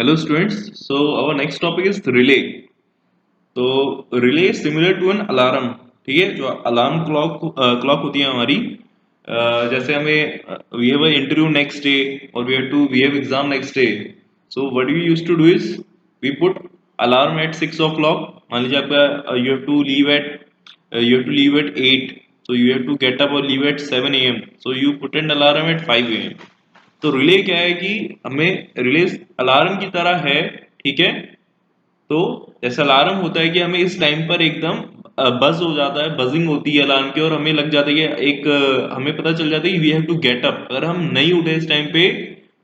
Hello students, so our next topic is relay. तो relay is similar to an alarm. ठीक है, जो alarm clock होती है हमारी। जैसे हमें we have interview next day और we have exam next day. So what we use to do is we put alarm at 6 o'clock। मान लीजिए आपका you have to leave at 8, so you have to get up or leave at 7 a.m. so you put an alarm at 5 a.m. तो relay क्या है कि हमें relay alarm की तरह है। ठीक है, तो जैसे अलार्म होता है कि हमें इस टाइम पर एकदम बज हो जाता है, बजिंग होती है अलार्म की और हमें लग जाता है कि हमें पता चल जाता है कि we have to get up. अगर हम नहीं उठे इस टाइम पे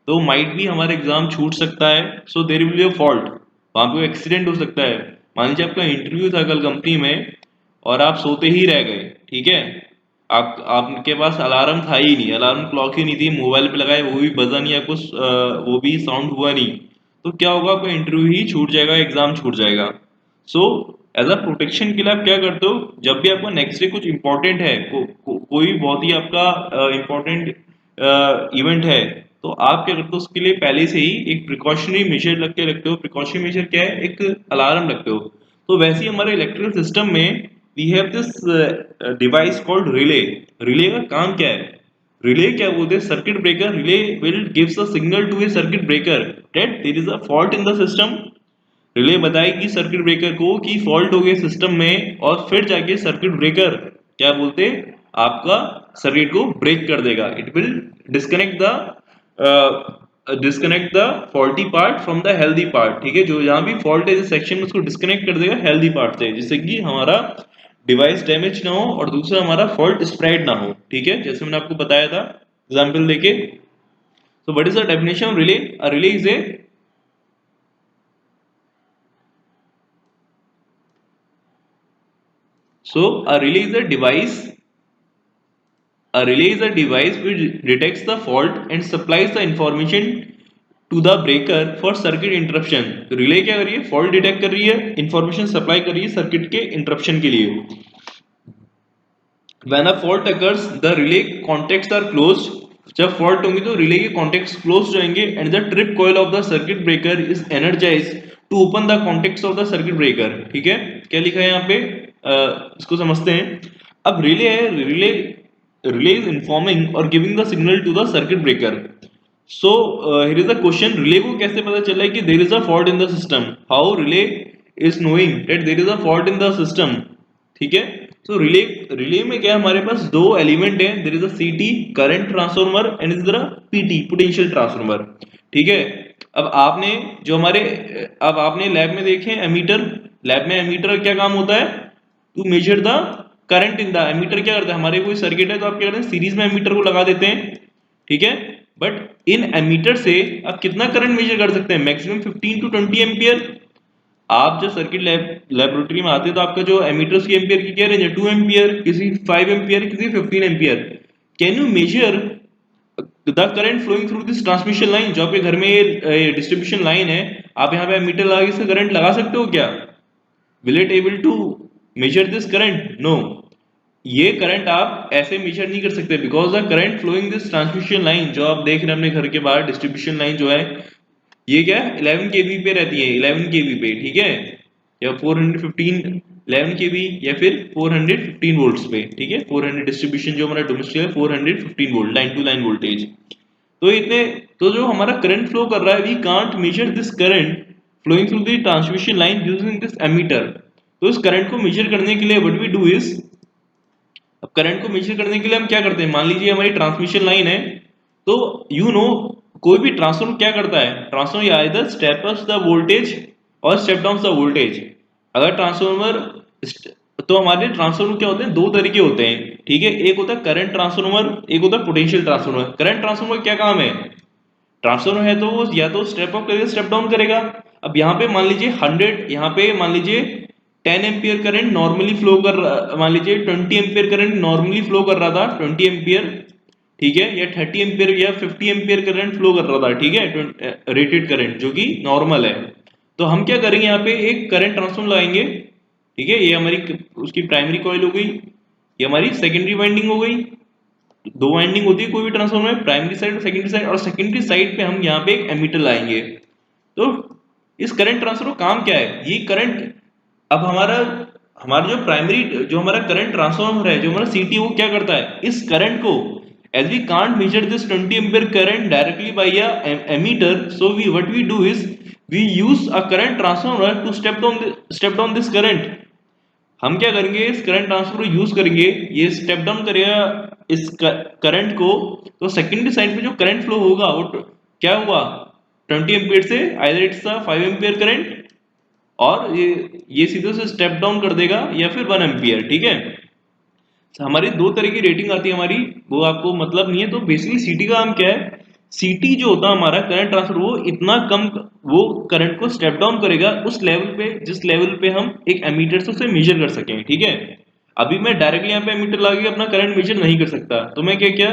तो माइट भी हमारा एग्जाम छूट सकता है। So there will be a fault, वहां पे एक्सीडेंट हो सकता है। मान लीजिए आपका इंटरव्यू था कल कंपनी में और आप सोते ही रह गए। ठीक है, आप आपके पास अलार्म था ही नहीं, अलार्म क्लॉक ही नहीं थी, मोबाइल पे लगाए वो भी बजा नहीं, आपको वो भी साउंड हुआ नहीं। तो क्या होगा, आपका इंटरव्यू ही छूट जाएगा, एग्जाम छूट जाएगा। सो एज अ प्रोटेक्शन के लिए आप क्या करते हो, जब भी आपका नेक्स्ट डे कुछ इंपॉर्टेंट है, कोई भी बहुत ही आपका इंपॉर्टेंट इवेंट है, तो आप क्या करते हो उसके लिए पहले से ही एक प्रिकॉशनरी मेजर लग के रखते हो। प्रिकॉशनरी मेजर क्या है, एक अलार्म रखते हो। तो वैसे ही हमारे इलेक्ट्रिकल सिस्टम में we have this device called relay. Relay का काम क्या है, रिले क्या बोलते हैं, circuit breaker. Relay will gives a signal to a circuit breaker that there is a fault in the system. Relay बताएगी सर्किट ब्रेकर को कि फॉल्ट हो गया सिस्टम में, और फिर जाके सर्किट ब्रेकर क्या बोलते हैं, आपका सर्किट को ब्रेक कर देगा। It will disconnect the faulty part from the healthy part. ठीक है, जो यहाँ भी फॉल्ट है इस सेक्शन में उसको डिस्कनेक्ट कर देगा हेल्दी पार्ट से, जिससे कि हमारा डिवाइस डैमेज ना हो और दूसरा हमारा फॉल्ट स्प्रेड ना हो। ठीक है, जैसे मैंने आपको बताया था एग्जाम्पल देके। So what is the definition of relay? A relay is a so a relay is a device. A relay is a device which detects the fault and supplies the information to the breaker for circuit interruption. तो relay क्या कर रही है, fault detect कर रही है, information supply कर रही है सर्किट के इंटरप्शन के लिए। When a fault occurs, the relay contacts are closed. जब फॉल्ट होंगी तो रिले के कॉन्टेक्ट्स क्लोज रहेंगे and the trip coil of the circuit breaker is energise to open the contacts of the circuit breaker. ठीक है, क्या लिखा है यहाँ पे, इसको समझते हैं। अब रिले है, रिले रिले इज इन्फॉर्मिंग और giving the signal to the circuit breaker. So here is the question, relay को कैसे पता चला है कि there is a fault in the system? How relay is knowing that there is a fault in the system? ठीक है, तो relay relay में क्या है, हमारे पास दो एलिमेंट है, there is a CT current transformer and is there PT potential transformer. ठीक है, अब आपने जो हमारे अब आपने लैब में देखे एमीटर। लैब में एमीटर क्या काम होता है, to measure the current in the ammeter. क्या करता है, हमारे कोई सर्किट है तो आप क्या करते हैं, सीरीज में एमीटर को लगा देते हैं। ठीक है, बट इन एमीटर से आप कितना करंट मेजर कर सकते हैं, मैक्सिमम 15 टू 20 एम्पियर। आप जब सर्किट लेबोरेटरी में आते हैं तो आपका जो एमीटर्स की एम्पियर की क्या रेंज है, 2 एम्पियर, किसी 5 एम्पियर, किसी 15 ampere. Can you measure the current flowing through this transmission line? जो आपके घर में ये डिस्ट्रीब्यूशन लाइन है, आप यहाँ पे एमीटर लगा के इसका करंट लगा सकते हो क्या? Will it able to measure this current? No, ये करंट आप ऐसे मेजर नहीं कर सकते, because the current flowing this transmission line जो आप देख रहे हैं अपने घर के बाहर, डिस्ट्रीब्यूशन लाइन जो है, ये क्या है, 11 केवी पे रहती है, 11 केवी पे। ठीक है, या 415 11 केवी या फिर 415 वोल्ट्स पे। ठीक है, 400 डिस्ट्रीब्यूशन जो हमारा डोमेस्टिक है, 415 volt, line to line voltage. तो इतने, तो जो हमारा करंट फ्लो कर रहा है, we can't measure this current flowing through the transmission line using this ammeter. तो इस करंट को मेजर करने के लिए व्हाट वी डू इज, अब करंट को मेजर करने के लिए हम क्या करते हैं, मान लीजिए हमारी ट्रांसमिशन लाइन है, तो यू नो कोई भी ट्रांसफॉर्मर क्या करता है, transformer either step up the voltage और स्टेप डाउन द वोल्टेज। अगर ट्रांसफॉर्मर, तो हमारे ट्रांसफॉर्मर क्या होते हैं, दो तरीके होते हैं। ठीक है, एक होता है करंट ट्रांसफॉर्मर, एक होता है पोटेंशियल ट्रांसफॉर्मर। करंट ट्रांसफॉर्मर क्या काम है, ट्रांसफॉर्मर है तो वो या तो स्टेप अप करेगा स्टेप डाउन करेगा। अब यहाँ पे मान लीजिए 100, यहाँ पे मान लीजिए 10 एम्पियर करंट नॉर्मली फ्लो कर रहा, मान लीजिए 20 एम्पियर करंट नॉर्मली फ्लो कर रहा था, 20 एम्पियर। ठीक है, या 30 एम्पियर या 50 एम्पियर करंट फ्लो कर रहा था। ठीक है, रेटेड करंट जो कि नॉर्मल है। तो हम क्या करेंगे, यहाँ पे एक करंट ट्रांसफॉर्मर लगाएंगे। ठीक है, ये हमारी उसकी प्राइमरी कॉइल हो गई, ये हमारी सेकेंडरी वाइंडिंग हो गई। दो वाइंडिंग होती है कोई भी ट्रांसफार्मर में, प्राइमरी साइड और सेकेंडरी साइड, और सेकेंडरी साइड पे हम यहाँ पे एक एमीटर लाएंगे। तो इस करंट ट्रांसफर का काम क्या है? ये करंट अब हमारा हमारा जो प्राइमरी जो हमारा करंट ट्रांसफॉर्मर है, जो हमारा सीटी, वो क्या करता है? इस करंट को, as we can't measure this 20 ampere current directly by a ammeter, so what we do is we use a current transformer to step down this current. हम क्या करेंगे? इस करंट ट्रांसफर को यूज करेंगे, ये स्टेप डाउन करेगा इस current को, तो सेकेंडरी साइड में जो करंट फ्लो होगा वो क्या हुआ? 20 एम्पियर से either it's a 5 ampere current, और ये सीधे से स्टेप डाउन कर देगा, या फिर 1 एम्पियर। ठीक है, हमारी दो तरह की रेटिंग आती है हमारी, वो आपको मतलब नहीं है। तो बेसिकली सीटी का काम क्या है? सीटी जो होता है हमारा करंट ट्रांसफर, वो इतना कम, वो करंट को स्टेप डाउन करेगा उस लेवल पे जिस लेवल पे हम एक एमीटर से उसे मेजर कर सकें। ठीक है, अभी मैं डायरेक्टली यहाँ पे एमीटर लगा के अपना करंट मेजर नहीं कर सकता, तो मैं क्या किया,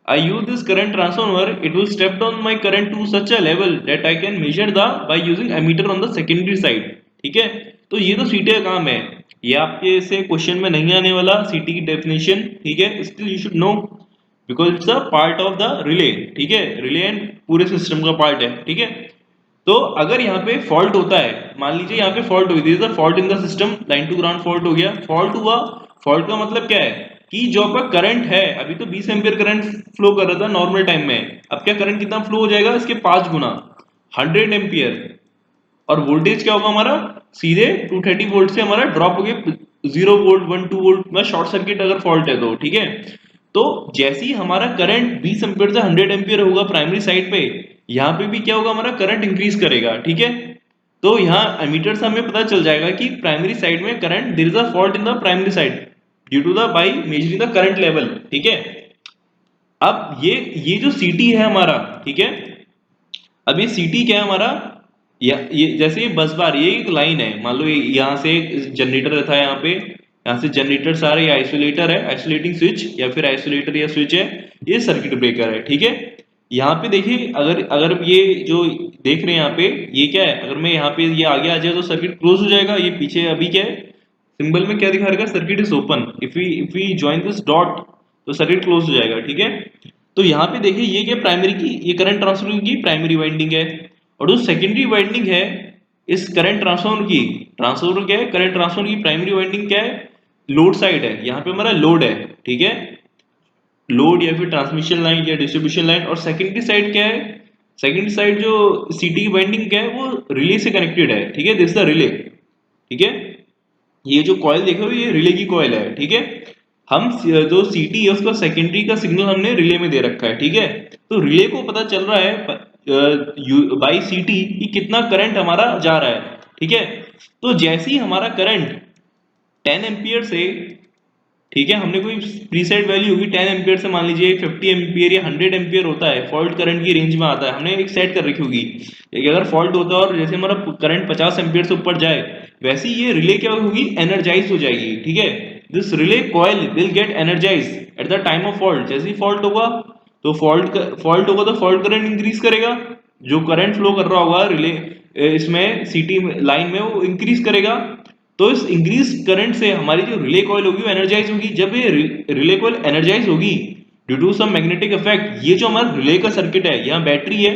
I use this current transformer, it will step down my current to such a level that I can measure the by using ammeter on the secondary side। ठीक है, तो ये तो सीटी का काम है, ये आपके से क्वेश्चन में नहीं आने वाला सीटी की डेफिनेशन। ठीक है, still you should no because it's a part of the relay. ठीक है, रिले एंड पूरे सिस्टम का पार्ट है। ठीक है, तो अगर यहाँ पे फॉल्ट होता है, मान लीजिए यहाँ पे फॉल्ट हुई, this is a fault in the system, line to ground fault हो गया, फॉल्ट हुआ। फॉल्ट का मतलब क्या है कि जो आपका करंट है, अभी तो 20 एम्पियर करंट फ्लो कर रहा था नॉर्मल टाइम में, अब क्या करंट कितना फ्लो हो जाएगा? इसके 5 गुना, 100 एम्पियर। और वोल्टेज क्या होगा हमारा? सीधे 230 वोल्ट से हमारा ड्रॉप हो गया 0 वोल्ट 1 2 वोल्ट में, शॉर्ट सर्किट अगर फॉल्ट है तो। ठीक है, तो जैसे ही हमारा करंट 20 एम्पियर से 100 एम्पियर होगा प्राइमरी साइड पे, यहाँ पे भी क्या होगा? हमारा करंट इंक्रीज करेगा। ठीक है, तो यहाँ एमीटर से हमें पता चल जाएगा कि प्राइमरी साइड में current, there is a fault in the primary side due to the by measuring the current level. ठीक है, अब ये जो सीटी है हमारा, ठीक है, अब ये सीटी क्या है हमारा? ये जैसे ये बस बार, ये एक लाइन है, मान लो यहाँ से एक जनरेटर रहता है, यहाँ पे यहाँ से जनरेटर सारे, ये आइसोलेटर है, आइसोलेटिंग स्विच, या फिर आइसोलेटर या स्विच है, ये सर्किट ब्रेकर है। ठीक है, यहाँ पे देखिए, अगर अगर ये जो देख रहे हैं यहाँ पे, ये क्या है? अगर मैं यहाँ पे ये आगे आ जाए तो सर्किट क्लोज हो जाएगा। ये पीछे अभी क्या है? सिंबल में क्या दिखा रहेगा? Circuit is open. If we join this dot, तो सर्किट क्लोज हो जाएगा। ठीक है, तो यहाँ पे देखिए, ये क्या प्राइमरी की, ये करंट ट्रांसफर की प्राइमरी वाइंडिंग है, और जो सेकेंडरी वाइंडिंग है इस करंट ट्रांसफॉर्मर की, ट्रांसफॉर्मर क्या है? करंट ट्रांसफॉर्मर की प्राइमरी वाइंडिंग क्या है? लोड साइड है, यहाँ पे हमारा लोड है। ठीक है, लोड या फिर ट्रांसमिशन लाइन या डिस्ट्रीब्यूशन लाइन। और सेकेंडरी साइड क्या है? सेकेंडरी साइड जो सीटी की वाइंडिंग क्या है? वो रिले से कनेक्टेड है। ठीक है, दिस द रिले। ठीक है, ये जो कॉइल देख रहे हो, ये रिले की कॉइल है। ठीक है, हम जो सीटी है उसका सेकेंडरी का सिग्नल हमने रिले में दे रखा है। ठीक है, तो रिले को पता चल रहा है बाई सीटी कि कितना करंट हमारा जा रहा है। ठीक है, तो जैसे ही हमारा करंट 10 एम्पियर से, ठीक है, हमने कोई प्रीसेट वैल्यू होगी 10 एम्पियर से, मान लीजिए 50 एम्पियर या 100 एम्पियर होता है, फॉल्ट करंट की रेंज में आता है, हमने एक सेट कर रखी होगी कि अगर फॉल्ट होता है और जैसे हमारा करंट 50 एम्पियर से ऊपर जाए, वैसे ही ये रिले क्या होगी? एनर्जाइज हो जाएगी। ठीक है, this relay coil will get energise at the time of fault. जैसे ही फॉल्ट होगा, तो फॉल्ट होगा तो फॉल्ट करंट इंक्रीज करेगा, जो करंट फ्लो कर रहा होगा रिले इसमें सीटी लाइन में, वो इंक्रीज करेगा। तो इस इंक्रीज करंट से हमारी जो रिले कॉइल होगी वो एनर्जाइज होगी। जब ये रिले कॉइल एनर्जाइज होगी due to some magnetic effect, ये जो हमारा रिले का सर्किट है, यहाँ बैटरी है,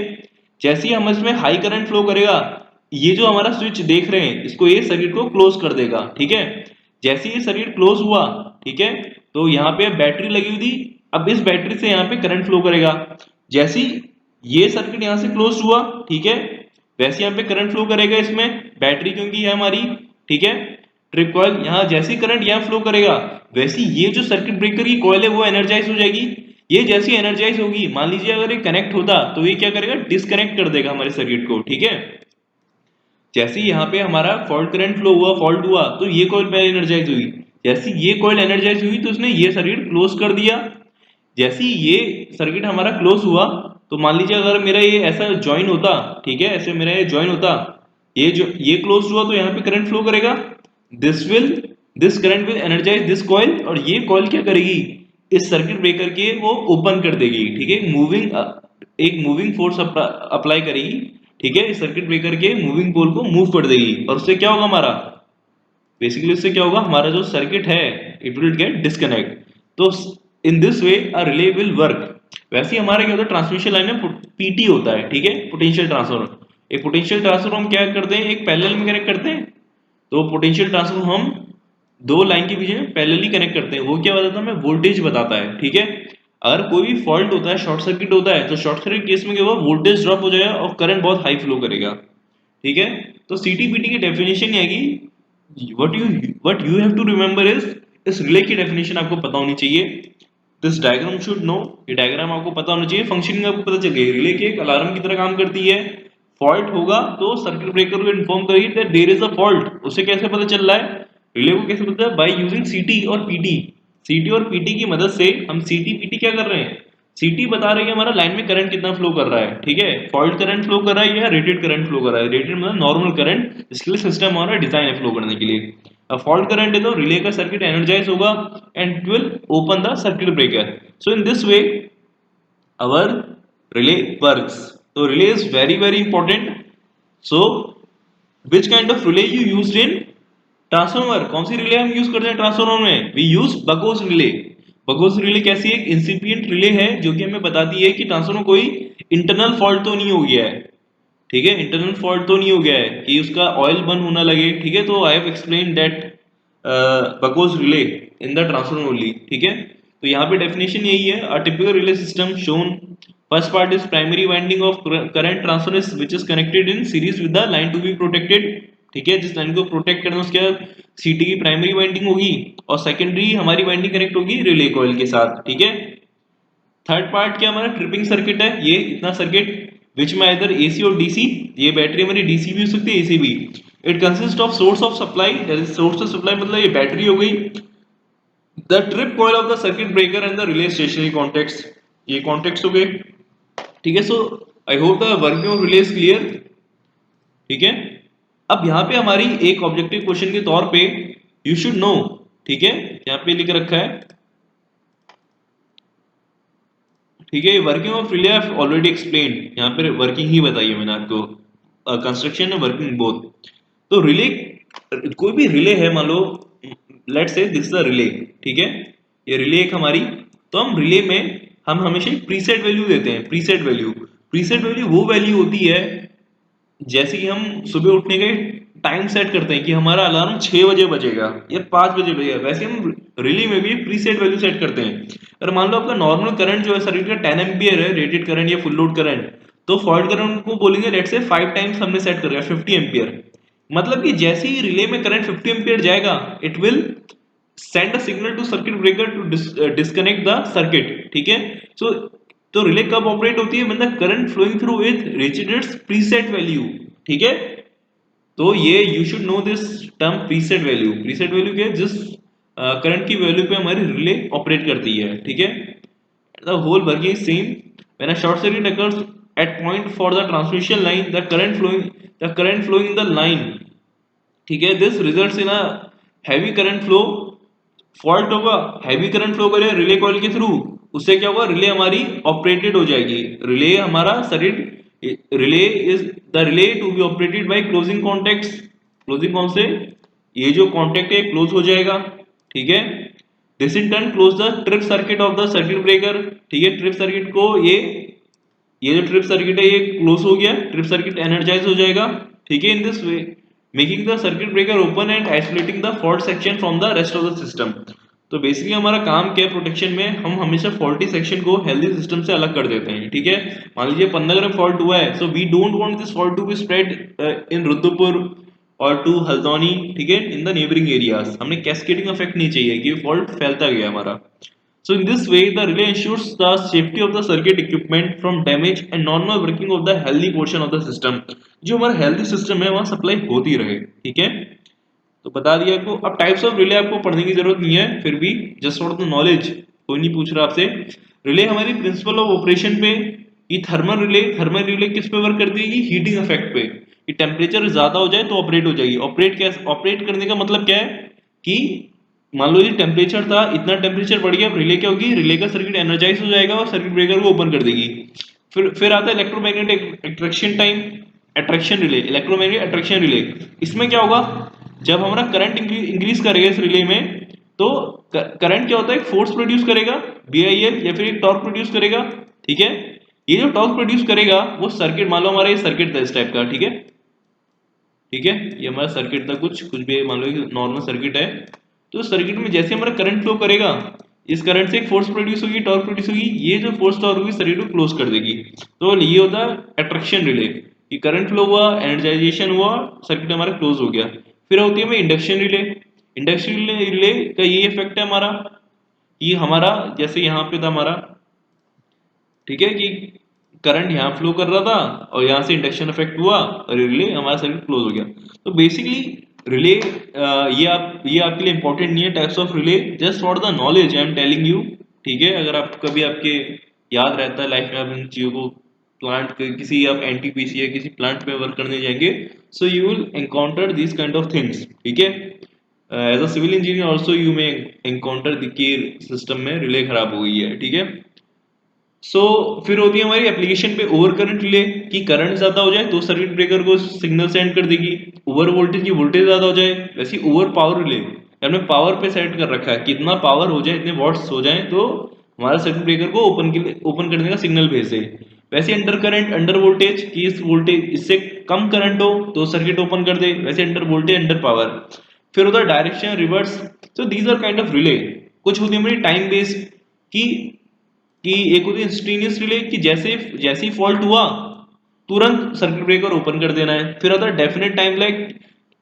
जैसे ही हम इसमें हाई करंट फ्लो करेगा, ये जो हमारा स्विच देख रहे हैं, इसको ये सर्किट को क्लोज कर देगा। ठीक है, जैसे ही ये सर्किट क्लोज हुआ, ठीक है, तो यहाँ पे बैटरी लगी हुई थी, अब इस बैटरी से यहाँ पे करंट फ्लो करेगा। जैसे ही ये सर्किट यहाँ से क्लोज हुआ, ठीक है, वैसे यहाँ पे करंट फ्लो करेगा इसमें, बैटरी क्योंकि है हमारी। ठीक है, ट्रिप कॉइल, यहाँ जैसे करंट यहाँ फ्लो करेगा, वैसे ये जो सर्किट ब्रेकर की कॉइल है वो एनर्जाइज हो जाएगी। ये जैसी एनर्जाइज होगी, मान लीजिए अगर ये कनेक्ट होता, तो ये क्या करेगा? डिस्कनेक्ट कर देगा हमारे सर्किट को। ठीक है, जैसे ही यहाँ पे हमारा फॉल्ट करंट फ्लो हुआ, फॉल्ट हुआ, तो ये कॉइल पहले एनर्जाइज हुई, जैसे ये कॉइल एनर्जाइज हुई तो उसने ये सर्किट क्लोज कर दिया। जैसे ही ये सर्किट हमारा क्लोज हुआ, तो मान लीजिए अगर मेरा ये ऐसा ज्वाइन होता, ठीक है, ऐसे मेरा ये ज्वाइन होता, ये जो ये क्लोज हुआ, तो यहाँ पे करंट फ्लो करेगा, this will this current will energise this coil, और ये कॉइल क्या करेगी? इस सर्किट ब्रेकर के वो ओपन कर देगी। ठीक है, एक मूविंग फोर्स अप्लाई करेगी। ठीक है, इस सर्किट ब्रेकर के मूविंग पोल को मूव कर देगी, और उससे क्या होगा हमारा? बेसिकली उससे क्या होगा? हमारा जो सर्किट है इट विल गेट डिस्कनेक्ट। तो in this way a relay will work. वैसे ही हमारा क्या होता है? ट्रांसमिशन लाइन में पीटी होता है, ठीक है, पोटेंशियल ट्रांसफार्मर। एक पोटेंशियल ट्रांसफर हम क्या करते हैं, एक पैरेलल में कनेक्ट करते हैं। तो पोटेंशियल ट्रांसफर हम दो लाइन के बीच में पैरेलली कनेक्ट करते हैं। वो क्या बताता है, हमें वोल्टेज बताता है, ठीक है। अगर कोई भी फॉल्ट होता है, शॉर्ट सर्किट होता है, तो शॉर्ट सर्किट केस में क्या होगा, वोल्टेज ड्रॉप हो जाएगा और करंट बहुत हाई फ्लो करेगा, ठीक है। तो सीटीपीटी की डेफिनेशन ये आएगी, what you have to remember is, इस रिले की डेफिनेशन आपको पता होनी चाहिए। दिस डायग्राम शुड नो, ये डायग्राम आपको पता होना चाहिए। फंक्शनिंग आपको पता चल गई। रिले की एक अलार्म की तरह काम करती है। फॉल्ट होगा तो सर्किट ब्रेकर को इन्फॉर्म करिए that there is a fault. उसे कैसे पता चल रहा है, रिले को कैसे पता है, बाय यूजिंग सीटी और पीटी। सीटी और पीटी की मदद से हम सीटी पीटी क्या कर रहे हैं, सीटी बता रही है हमारा लाइन में करंट कितना फ्लो कर रहा है, ठीक है। फॉल्ट करंट फ्लो कर रहा है या रेटेड करंट फ्लो कर रहा है। रेटेड मतलब नॉर्मल करंट, इसके लिए सिस्टम हमारा डिजाइन है फ्लो करने के लिए। अब फॉल्ट करंट है तो रिले का सर्किट एनर्जाइज होगा and it will open the circuit breaker. So in this way our relay works. So relay is very important. So which kind of relay you used in transformer, कौन सी relay हम use करते हैं transformer में, we use बकोस relay. बकोस relay कैसी एक इंसिपिएंट relay है जो कि हमें बताती है कि ट्रांसफॉर्मर कोई इंटरनल फॉल्ट तो नहीं हो गया है, ठीक है। इंटरनल फॉल्ट तो नहीं हो गया है कि उसका ऑयल बर्न होना लगे, ठीक है। तो I have explain that because relay in the transformer only, ठीक है। तो यहाँ पे डेफिनेशन यही है, a typical relay system shown, first part is primary winding of current transfer which is connected in series with the line to be protected, ठीक है। जिस लाइन को प्रोटेक्ट करना है उसके सीटी की प्राइमरी वाइंडिंग होगी और सेकेंडरी हमारी वाइंडिंग कनेक्ट होगी रिले कॉइल के साथ, ठीक है। थर्ड पार्ट क्या हमारा ट्रिपिंग सर्किट है, ये इतना सर्किट विच में इधर एसी और डीसी, ये बैटरी हमारी डीसी भी हो सकती है एसी भी। It consist of source of supply, that is source of supply मतलब ये बैटरी हो गई, the trip coil of the circuit breaker and the relay stationary contacts, ये कॉन्टेक्ट्स हो गए, ठीक है। So I hope the working of relay is clear, ठीक है। अब यहाँ पे हमारी एक ऑब्जेक्टिव क्वेश्चन के तौर पे यू शुड नो, ठीक है, यहाँ पे लिख रखा है, ठीक है। Working of relay I already explained, यहाँ पे वर्किंग ही बताई है मैंने आपको, कंस्ट्रक्शन एंड वर्किंग बोथ। तो रिले, कोई भी रिले है, मान लो let's say this is the relay, ठीक है, ये रिले एक हमारी। तो हम रिले में हम हमेशा एक प्रीसेट वैल्यू देते हैं, प्रीसेट वैल्यू। प्रीसेट वैल्यू वो वैल्यू होती है जैसे कि हम सुबह उठने के टाइम सेट करते हैं कि हमारा अलार्म 6 बजे बजेगा या 5 बजे बजेगा, वैसे हम रिले में भी प्रीसेट वैल्यू सेट करते हैं। अगर मान लो आपका नॉर्मल करंट जो है शरीर का 10 एम्पियर है, रेटेड करंट या फुल लोड करंट, तो फॉल्ट करंट को बोलेंगे लेट से 5 टाइम्स हमने सेट करेगा 50 एम्पियर। मतलब कि जैसे ही रिले में करंट 50 एम्पियर जाएगा, it will send a signal to circuit breaker to disconnect the circuit, ठीक है। सो तो रिले कब ऑपरेट होती है, मतलब current flowing through with reached its preset value, ठीक है। तो ये you should know this term preset value. Preset value क्या है, जिस करंट की वैल्यू पे हमारी रिले ऑपरेट करती है, ठीक है। The whole working is same when a short circuit occurs at point for the transmission line, the current flowing in the line, ठीक है, this results in a heavy current flow. Fault होगा, heavy current flow करेगा relay coil के through, उससे क्या होगा, relay हमारी operated हो जाएगी। रिले हमारा circuit, relay is the relay to be operated by closing contacts. Closing कौन से, ये जो कॉन्टेक्ट है क्लोज हो जाएगा, ठीक है। This in turn close the trip circuit of the circuit breaker, ठीक है। ट्रिप सर्किट को ये जो ट्रिप सर्किट है ये क्लोज हो गया, ट्रिप सर्किट एनर्जाइज हो जाएगा, ठीक है। इन this way making the circuit breaker open and isolating the fault section from the rest of the system. तो बेसिकली हमारा काम क्या है प्रोटेक्शन में, हम हमेशा फॉल्टी सेक्शन को हेल्दी सिस्टम से अलग कर देते हैं, ठीक है। मान लीजिए 15 में फॉल्ट हुआ है, so we don't want this fault to be spread in Rudrapur और टू हल्द्वानी, ठीक है, इन द नेबरिंग एरियाज। हमने कैस्केडिंग इफेक्ट नहीं चाहिए कि फॉल्ट फैलता गया हमारा। So in this way, the relay ensures the safety of the circuit equipment from damage and normal working of the healthy portion of the system. जो हमारा healthy system है वहाँ सप्लाई होती रहे, ठीक है। तो बता दिया आपको। अब टाइप्स ऑफ रिले आपको पढ़ने की जरूरत नहीं है, फिर भी जस्ट फॉर द नॉलेज, कोई नहीं पूछ रहा आपसे। रिले हमारी प्रिंसिपल ऑफ ऑपरेशन पे, ये थर्मल रिले किस पे वर्क करती है, ये हीटिंग इफेक्ट पे, कि टेम्परेचर ज्यादा हो जाए तो ऑपरेट हो जाएगी। ऑपरेट करने का मतलब क्या है कि मान लो ये टेम्परेचर था, इतना टेम्परेचर बढ़ गया, रिले क्या होगी, रिले का सर्किट एनर्जाइज हो जाएगा और सर्किट ब्रेकर को ओपन कर देगी। फिर आता है electromagnetic attraction time, attraction relay, electromagnetic attraction relay. इसमें क्या होगा, जब हमारा करंट इंक्रीज करेगा इस रिले में, तो करंट क्या होता है, एक फोर्स प्रोड्यूस करेगा बीआईएल या फिर एक टॉर्क प्रोड्यूस करेगा, ठीक है। ये जो टॉर्क प्रोड्यूस करेगा वो सर्किट, मान लो हमारा ये सर्किट था इस टाइप का, ठीक है, ठीक है, ये हमारा सर्किट था, कुछ कुछ भी मान लो नॉर्मल सर्किट है। तो सर्किट में जैसे हमारा करंट फ्लो करेगा, इस करंट से एक फोर्स प्रोड्यूस होगी, टॉर्क प्रोड्यूस होगी, ये जो फोर्स टॉर्क होगी सर्किट को क्लोज कर देगी। तो ये होता है अट्रैक्शन रिले, कि करंट फ्लो हुआ, एनर्जाइजेशन हुआ, सर्किट हमारा क्लोज हो गया। फिर होती है हमें इंडक्शन रिले। इंडक्शन रिले का ये इफेक्ट है हमारा, ये हमारा जैसे यहाँ पे था हमारा, ठीक है, कि करंट यहाँ फ्लो कर रहा था और यहाँ से इंडक्शन इफेक्ट हुआ और रिले हमारा सर्किट क्लोज हो गया। तो बेसिकली रिले, ये आपके लिए इंपॉर्टेंट नहीं है types of relay, just for the knowledge I am telling you, ठीक है। अगर आप कभी आपके याद रहता है लाइफ में, आप इन चीजों को प्लांट किसी आप एनटीपीसी या किसी प्लांट पे वर्क करने जाएंगे, so you will encounter this kind of things, ठीक है। As a civil engineer also you may encounter the कि सिस्टम में रिले खराब हो गई है, ठीक है। फिर होती है हमारी एप्लीकेशन पे ओवर करंट रिले, कि करंट ज्यादा हो जाए तो सर्किट ब्रेकर को सिग्नल सेंड कर देगी। ओवर वोल्टेज की वोल्टेज ज्यादा हो जाए, वैसे ओवर पावर रिले, हमने पावर पे सेट कर रखा है, कितना पावर हो जाए, इतने वॉट्स हो जाए तो हमारा सर्किट ब्रेकर को ओपन करने का सिग्नल भेज दे। वैसे अंडर करंट अंडर वोल्टेज, कि इस वोल्टेज इससे कम करंट हो तो सर्किट ओपन कर दे, वैसे अंडर वोल्टेज अंडर पावर। फिर होता है direction reverse. So these are kind of relay. कुछ होती है हमारी टाइम बेस्ड, कि एक होती है इंस्टेंटेनियस रिले, कि जैसे जैसे ही फॉल्ट हुआ तुरंत सर्किट ब्रेकर ओपन कर देना है। फिर आता है डेफिनेट टाइम लैग।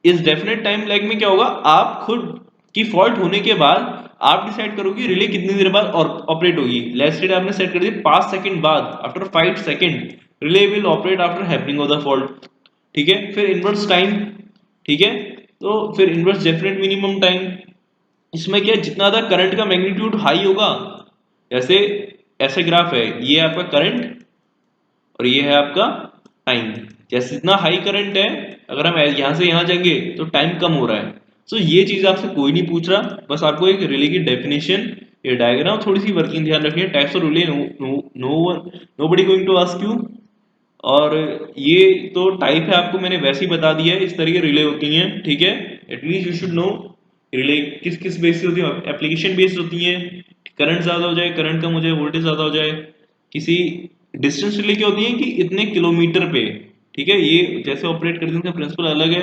इस डेफिनेट टाइम लैग में क्या होगा, आप खुद की फॉल्ट होने के बाद आप डिसाइड करोगे रिले कितनी देर बाद ऑपरेट होगी। लेट्स से आपने सेट कर दिया 5 सेकंड बाद, after 5 second relay will operate after happening of the fault, ठीक है। फिर इनवर्स टाइम, ठीक है, तो फिर इनवर्स डेफिनेट मिनिमम टाइम। इसमें क्या है, जितना ज्यादा करंट का मैग्नीट्यूड हाई होगा, जैसे ऐसे ग्राफ है, ये आपका करंट और ये है आपका टाइम, जैसे जितना हाई करंट है, अगर हम यहाँ से यहाँ जाएंगे तो टाइम कम हो रहा है। सो ये चीज आपसे कोई नहीं पूछ रहा, बस आपको एक रिले की डेफिनेशन, ये डायग्राम, थोड़ी सी वर्किंग ध्यान रखनी है। Types of relay, nobody going to ask you. और ये तो टाइप है, आपको मैंने वैसे ही बता दिया है, इस तरह की रिले होती हैं, ठीक है। At least you should no relay किस किस बेस से होती है, एप्लीकेशन बेस्ड होती है, करंट ज्यादा हो जाए, करंट कम हो जाए, वोल्टेज ज्यादा हो जाए। किसी डिस्टेंस रिले क्या होती है, कि इतने किलोमीटर पे, ठीक है, ये जैसे ऑपरेट करते हैं उनका प्रिंसिपल अलग है,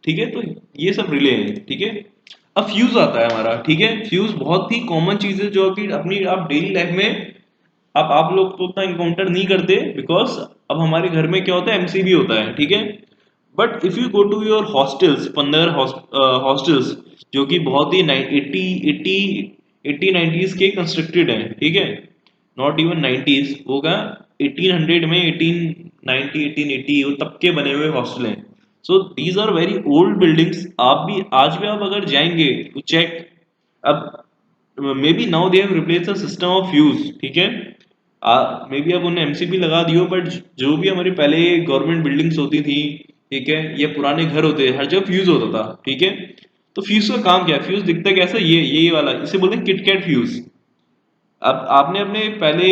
ठीक है। तो ये सब रिले हैं, ठीक है। अब फ्यूज आता है हमारा, ठीक है। फ्यूज बहुत ही कॉमन चीज है, जो कि अपनी आप डेली लाइफ में आप लोग तो उतना इनकाउंटर नहीं करते, बिकॉज अब हमारे घर में क्या होता है, एमसीबी होता है, ठीक है। But if you go to your hostels, 15 hostels जो कि बहुत ही 80 80 80 90s के कंस्ट्रक्टेड हैं, ठीक है, नॉट इवन 90s, वो क्या 1800 में 1890 1880 वो तब के बने हुए हॉस्टल हैं। So these are very old buildings. आप भी आज भी आप अगर जाएंगे तो चेक, अब may be now they have replace the system of fuse, ठीक है। मे बी अब उन्हें एमसीबी लगा दियो, बट जो भी हमारी पहले गवर्नमेंट बिल्डिंग्स होती थी, ठीक है, ये पुराने घर होते हर जगह फ्यूज होता था, ठीक है। तो फ्यूज का काम क्या है, फ्यूज दिखता कैसा, ये वाला, इसे बोलते हैं किटकैट फ्यूज। अब आपने अपने पहले,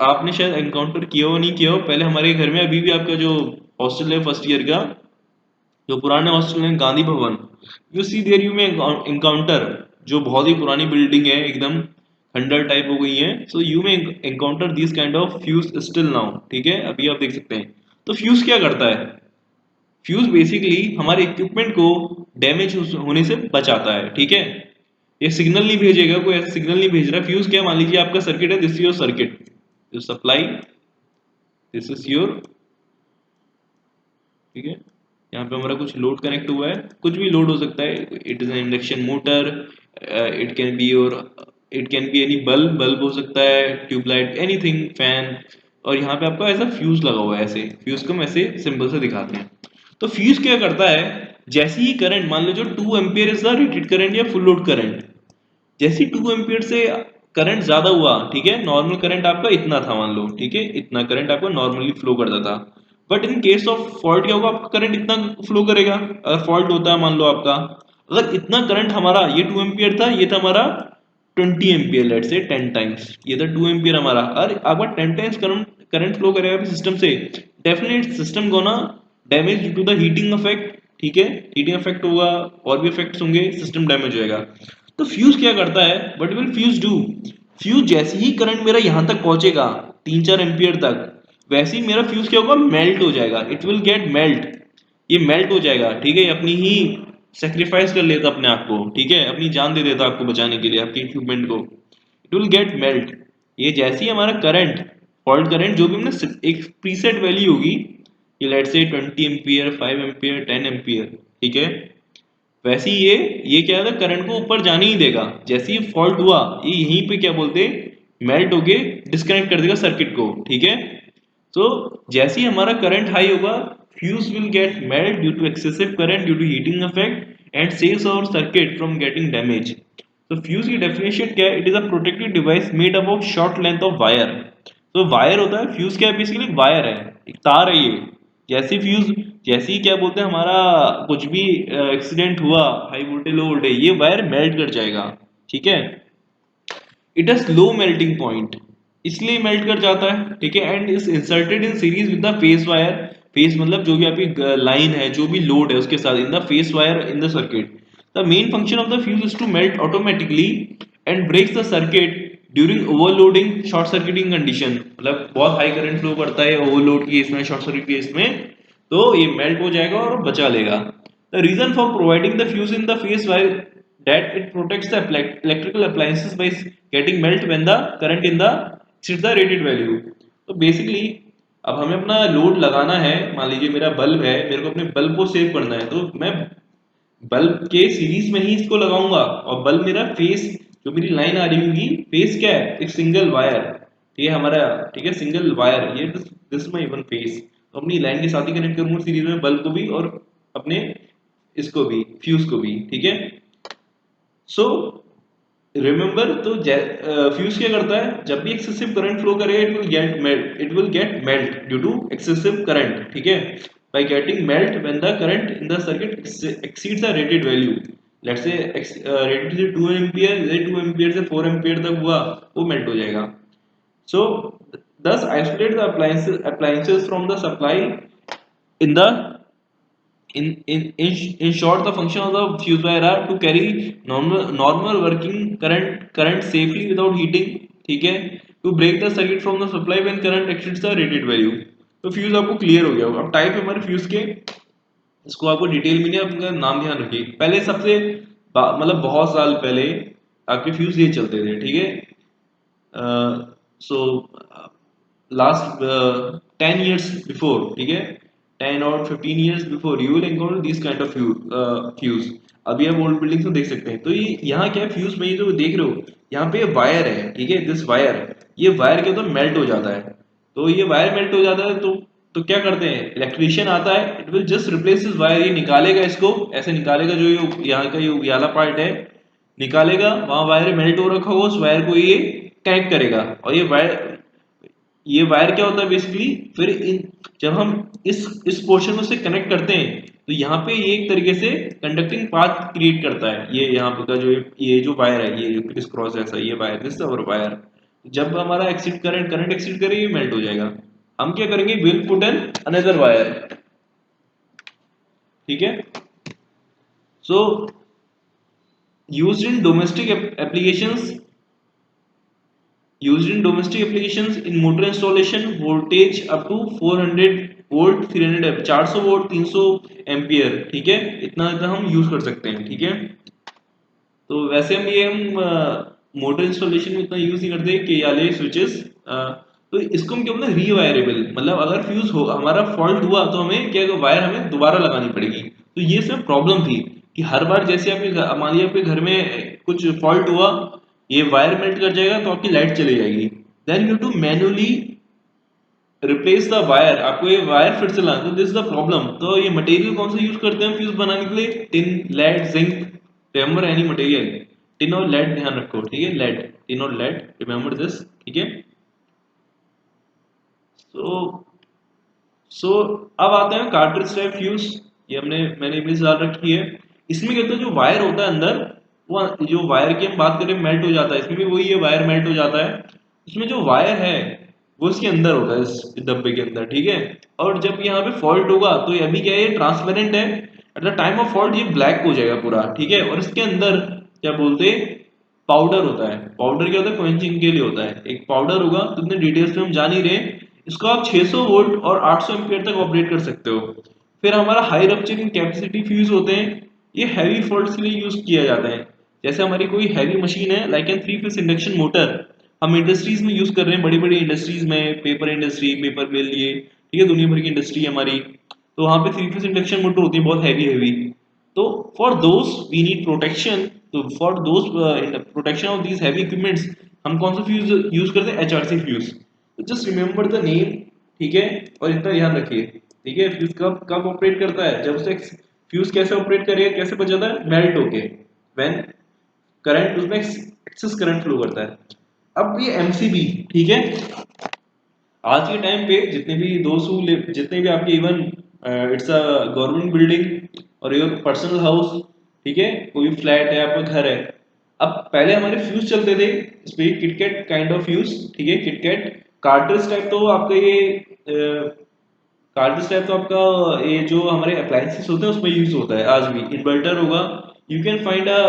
आपने शायद एनकाउंटर किया हो नहीं किया हो, पहले हमारे घर में अभी भी आपका जो हॉस्टल है फर्स्ट ईयर का, जो पुराने हॉस्टल है Gandhi Bhavan, you see there you में एनकाउंटर, जो बहुत ही पुरानी बिल्डिंग है, एकदम खंडर टाइप हो गई है। सो यू में encounter this kind of fuse still now, ठीक है, अभी आप देख सकते हैं। तो फ्यूज क्या करता है, फ्यूज बेसिकली हमारे इक्विपमेंट को डैमेज होने से बचाता है, ठीक है। ये सिग्नल नहीं भेजेगा, कोई ऐसा सिग्नल नहीं भेज रहा। फ्यूज क्या, मान लीजिए आपका सर्किट है, दिस इज योर सर्किट, जो सप्लाई, दिस इज योर, ठीक है। यहाँ पे हमारा कुछ लोड कनेक्ट हुआ है, कुछ भी लोड हो सकता है, it is an induction motor, it can be your, it can be any bulb, bulb हो सकता है, ट्यूबलाइट, एनीथिंग, फैन। और यहाँ पे आपका ऐसा फ्यूज लगा हुआ है, ऐसे फ्यूज को हम ऐसे सिंबल से दिखाते हैं। तो फ्यूज क्या करता है, जैसे ही करंट, मान लो जो 2 ampere is the rated current या फुल लोड करंट, जैसे 2 एम्पियर से करंट ज्यादा हुआ, ठीक है, नॉर्मल करंट आपका इतना था मान लो, ठीक है, इतना करंट आपका नॉर्मली फ्लो करता था। But in case of fault क्या होगा, आपका करंट इतना फ्लो करेगा। अगर फॉल्ट होता है मान लो आपका, अगर इतना करंट हमारा, ये 2 एम्पियर था, ये था हमारा 20 एम्पियर, लेट से 10 टाइम्स, ये था 2 एम्पियर हमारा, अरे आपका 10 टाइम्स करंट फ्लो करेगा सिस्टम से, डेफिनेट सिस्टम को ना damage due to the heating effect, ठीक है, हीटिंग इफेक्ट होगा, और भी इफेक्ट्स होंगे, सिस्टम डैमेज होएगा। तो फ्यूज क्या करता है, what will fuse do, fuse जैसे ही करंट मेरा यहां तक पहुंचेगा, 3-4 एम्पियर तक, वैसे ही मेरा फ्यूज क्या होगा, मेल्ट हो जाएगा, इट विल गेट मेल्ट, ये मेल्ट हो जाएगा, ठीक है, अपनी ही सेक्रीफाइस कर लेता अपने आप को, ठीक है, अपनी जान दे देता आपको बचाने के लिए, आपके इक्विपमेंट को, इट विल गेट मेल्ट। ये जैसे ही हमारा करंट, फॉल्ट करंट जो भी हमने एक प्रीसेट वैल्यू होगी, ये let's say 20 ampere, 5 ampere, 10 ampere, ठीक है, वैसे ही ये क्या है, करंट को ऊपर जाने ही देगा, जैसे ही फॉल्ट हुआ ये यहीं पे क्या बोलते हैं, मेल्ट होके डिस्कनेक्ट कर देगा सर्किट को, ठीक है। तो जैसे ही हमारा करंट हाई होगा, fuse will get melt due to excessive current due to heating effect and saves our circuit from getting damage. तो फ्यूज की डेफिनेशन क्या है, it is a protective device made up of short length of wire. तो wire होता है, fuse क्या है, basically wire है, एक तार है ये। जैसे फ्यूज, जैसे ही क्या बोलते हैं हमारा कुछ भी एक्सीडेंट हुआ, हाई वोल्टेज लो वोल्टेज, ये वायर मेल्ट कर जाएगा, ठीक है। It has low melting point, इसलिए मेल्ट कर जाता है, ठीक है, and is inserted in series with the phase wire. Face मतलब जो भी आपकी लाइन है, जो भी लोड है उसके साथ, in the phase wire in the circuit. The main function of the fuse is to melt automatically and breaks the circuit during overloading short circuiting condition. मतलब बहुत हाई करंट फ्लो करता है ओवरलोड केस में, short circuit case में, तो ये melt हो जाएगा और बचा लेगा। The reason for providing the fuse in the phase wire that it protects the electrical appliances by getting melt when the current in the exceeds the rated value। तो basically अब हमें अपना लोड लगाना है, मान लीजिए मेरा बल्ब है, मेरे को अपने बल्ब को सेव करना है, तो मैं बल्ब के सीरीज में ही इसको लगाऊंगा, और बल्ब मेरा फेस, जो मेरी लाइन आ रही होगी, फेस क्या है, एक सिंगल वायर, ठीक है हमारा, ठीक है, सिंगल वायर, ये दिस माय वन फेस, तो अपनी लाइन के साथ ही कनेक्ट करूंगा सीरीज में बल्ब को भी और अपने इसको भी, फ्यूज को भी, ठीक है। सो रिमेंबर, तो फ्यूज क्या करता है, जब भी एक्सेसिव करंट फ्लो करेगा, it will get melt due to excessive current, ठीक है, by getting melt when the current in the circuit exceeds the rated value। let's say rated से 2 एम्पियर, ये 2 एम्पियर से 4 एम्पियर तक हुआ, वो मेल्ट हो जाएगा। so thus isolate the appliances from the supply in the in short, the function of the fuse wire are to carry normal working current safely without heating, ठीक है, to break the circuit from the supply when current exceeds the rated value। तो fuse आपको clear हो गया होगा। अब type है हमारे फ्यूज के, इसको आपको डिटेल में नहीं, अपना नाम ध्यान रखिए। पहले सबसे मतलब बहुत साल पहले आपके फ्यूज ये चलते थे, ठीक है, सो लास्ट 10 years before, ठीक है, 10 और 15 years before you will encounter this kind of fuse। अभी आप ओल्ड बिल्डिंग्स में देख सकते हैं। तो ये यहाँ क्या है, फ्यूज में ये जो देख रहे हो, यहाँ पे वायर है, ठीक है, दिस वायर, ये वायर क्या होता है, मेल्ट हो जाता है। तो ये वायर मेल्ट हो जाता है, तो क्या करते हैं, इलेक्ट्रिशियन आता है, it will just replace this wire, ये निकालेगा, इसको ऐसे निकालेगा, जो ये यहाँ का ये वाला पार्ट है निकालेगा, वहां वायर मेल्ट हो रखा होगा, उस वायर को ये कनेक्ट करेगा। और ये वायर क्या होता है बेसिकली, फिर जब हम इस पोर्शन में से कनेक्ट करते हैं, तो यहाँ पे ये एक तरीके से कंडक्टिंग पाथ क्रिएट करता है। ये यहाँ पे का जो ये जो वायर है, ये क्रिस क्रॉस ऐसा, ये वायर, दिस और वायर, जब हमारा करंट एक्सीड करे, ये मेल्ट हो जाएगा। हम क्या करेंगे, will put an another wire, ठीक है। सो used in domestic applications, used in domestic applications in motor installation, voltage up to 400 volt, 300 400 volt, 300 ampere, ठीक है, इतना इतना हम यूज कर सकते हैं, ठीक है। तो वैसे हम मोटर इंस्टॉलेशन में इतना यूज नहीं करते कि वाले स्विचेस। तो इसको हम क्या बोलते हैं, रीवायरेबल, मतलब अगर फ्यूज हो हमारा फॉल्ट हुआ, तो हमें क्या, वायर हमें दोबारा लगानी पड़ेगी। तो ये सब प्रॉब्लम थी कि हर बार जैसे आपके मान लीजिए आपके घर में कुछ फॉल्ट हुआ, ये वायर मेल्ट कर जाएगा, तो आपकी लाइट चली जाएगी, then you to manually replace the wire, आपको ये वायर फिर से लाना। तो दिस इज द प्रॉब्लम। तो ये मटेरियल कौन सा यूज करते हैं फ्यूज बनाने के लिए, tin, lead, zinc, remember any material, tin और लेड ध्यान रखो, ठीक है, लेड, टिन और लेड, रिमेंबर दिस, ठीक है। सो सो अब आते हैं कार्ट्रिज टाइप फ्यूज। ये मैंने इमेज डाल रखी है। इसमें क्या होता है, जो वायर होता है अंदर, वो जो वायर की हम बात करें मेल्ट हो जाता है, इसमें भी वही है, वायर मेल्ट हो जाता है। इसमें जो वायर है वो इसके अंदर होता है, इस डब्बे के अंदर, ठीक है। और जब यहाँ पे फॉल्ट होगा, तो ये अभी क्या है, ये ट्रांसपेरेंट है, eight the time of fault ये ब्लैक हो जाएगा पूरा, ठीक है। और इसके अंदर क्या बोलते हैं, पाउडर होता है। पाउडर क्या होता है? क्वेंचिंग के लिए होता है। एक पाउडर होगा, तो इतने डिटेल्स में हम जान ही रहे हैं। इसको आप 600 वोल्ट और 800 एम्पियर तक ऑपरेट कर सकते हो। फिर हमारा हाई रप्चरिंग कैपेसिटी फ्यूज होते हैं। ये हैवी फॉल्ट्स के लिए यूज किया जाता है। जैसे हमारी कोई हैवी मशीन है, like an 3 phase induction motor, हम इंडस्ट्रीज में यूज कर रहे हैं, बड़ी बड़ी इंडस्ट्रीज में, पेपर इंडस्ट्री, पेपर मिल, ये ठीक है, दुनिया भर की इंडस्ट्री है हमारी। तो वहां पे 3 फेज इंडक्शन मोटर होती है, बहुत हैवी हैवी। तो for those we need protection. तो for those protection of these heavy equipments, हम कौन सा फ्यूज यूज करते हैं? HRC fuse. तो जस्ट रिमेंबर द नेम, ठीक है, और इतना ध्यान रखिए। ठीक है, फ्यूज कब कब ऑपरेट करता है? जब उसे फ्यूज कैसे ऑपरेट करेगा, कैसे बच जाता है? मेल्ट होके, व्हेन करंट उसमें एक्सेस करंट फ्लो करता है। अब ये एमसीबी, ठीक है, आज के टाइम पे जितने भी जितने भी आपके even it's a government building और योर पर्सनल हाउस, ठीक है, कोई फ्लैट है, आपका घर है। अब पहले हमारे फ्यूज चलते थे, इस पे किटकैट काइंड ऑफ फ्यूज, ठीक है, किटकैट कार्ट्रिज टाइप। तो आपका ये कार्ट्रिज टाइप तो आपका ये जो हमारे अप्लायंसेस होते हैं उसमें यूज होता है आज भी। इन्वर्टर होगा, you can find a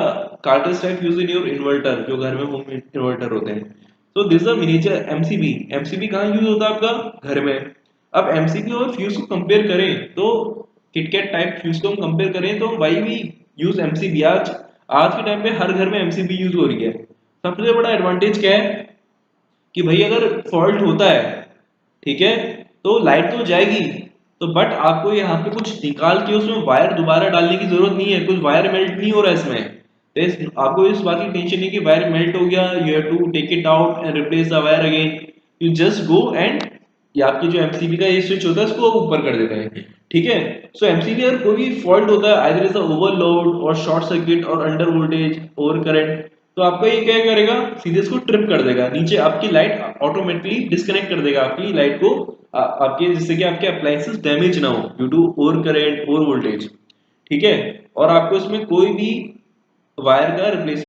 cartridge type use in your inverter, जो घर में होम इन्वर्टर होते हैं। तो this a miniature MCB. MCB कहाँ यूज होता है? आपका घर में। अब एमसीबी और फ्यूज को कंपेयर करें तो, किटकैट टाइप फ्यूज को हम कंपेयर करें तो, वाई वी यूज एमसीबी? आज आज के टाइम पे हर घर में एमसीबी यूज हो रही है। सबसे बड़ा एडवांटेज क्या है कि भाई अगर फॉल्ट होता है, ठीक है, तो लाइट तो जाएगी, तो बट आपको यहाँ पे कुछ निकाल के उसमें वायर दोबारा डालने की जरूरत नहीं है। कुछ वायर मेल्ट नहीं हो रहा है इसमें। आपको इस बात की टेंशन नहीं कि वायर मेल्ट हो गया, you have to take it out and replace the wire again. You just go and ये आपकी जो एमसीबी का ये स्विच होता है इसको ऊपर कर देता है। ठीक है, सो एमसीबी अगर कोई भी फॉल्ट होता है, आइदर इज ओवरलोड और शॉर्ट सर्किट और अंडर वोल्टेज, ओवर करंट, तो आपका ये क्या करेगा? सीधे इसको ट्रिप कर देगा नीचे, आपकी लाइट ऑटोमेटिकली डिस्कनेक्ट कर देगा आपकी लाइट को, आपके, जिससे कि आपके अप्लायंसेस डैमेज ना हो due to over current, over voltage. ठीक है, और आपको इसमें कोई भी वायर का replace.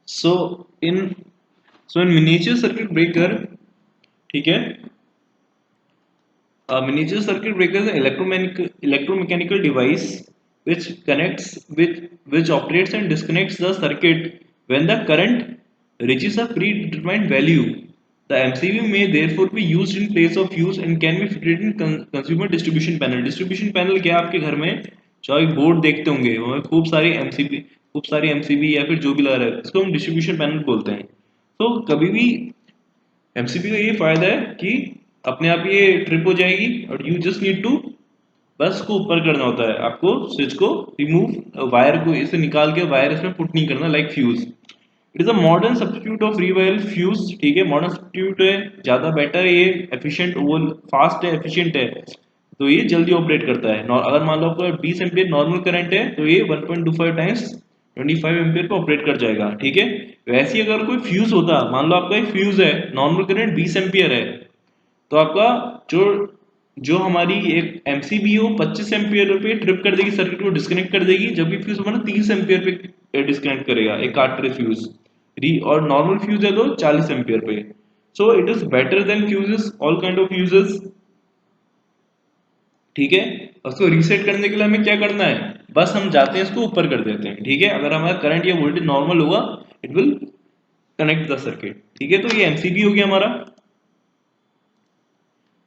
So in so in miniature circuit breaker, ठीक है, a miniature circuit breaker is an electromechanical device which operates and disconnects the circuit when the current reaches a predetermined value. The MCB may therefore be used in place of fuse and can be fitted in consumer distribution panel. Distribution panel क्या है आपके घर में? जो एक board देखते होंगे, वहाँ खूब सारी एमसीबी या फिर जो भी लगा रहा है, इसको हम डिस्ट्रीब्यूशन पैनल बोलते हैं। तो कभी भी एमसीबी का ये फायदा है कि अपने आप ये ट्रिप हो जाएगी और यू जस्ट नीड टू बस को ऊपर करना होता है, आपको स्विच को रिमूव, वायर को इसे निकाल के वायर इसमें पुट नहीं करना, like fuse. It is a modern substitute of revile fuse. ठीक है, मॉडर्न सब्स्टिट्यूट है, ज्यादा बेटर है, ये एफिशिएंट, वो फास्ट है, एफिशिएंट है, तो ये जल्दी ऑपरेट करता है। अगर मान लो आपका 20 एम्पियर नॉर्मल करंट है तो ये 1.25 टाइम्स 25 एम्पियर पे ऑपरेट कर जाएगा। ठीक है, वैसे ही अगर कोई फ्यूज होता, मान लो आपका एक फ्यूज है, नॉर्मल करंट 20 एम्पियर है, तो आपका जो जो हमारी एक एमसीबी हो 25 एम्पियर पे ट्रिप कर देगी, सर्किट को डिस्कनेक्ट कर देगी, जबकि फ्यूज हमारा 30 एम्पियर पे डिस्कनेक्ट करेगा, एक कार्ट्रिज फ्यूज। और नॉर्मल फ्यूज है तो 40 एम्पियर पे। So it is better than fuses, all kind of fuses. ठीक है, उसको रीसेट करने के लिए हमें क्या करना है? बस हम जाते हैं, इसको ऊपर कर देते हैं। ठीक है, अगर हमारा करंट या वोल्टेज नॉर्मल होगा, it will connect the circuit. ठीक है, तो ये एमसीबी हो गया हमारा।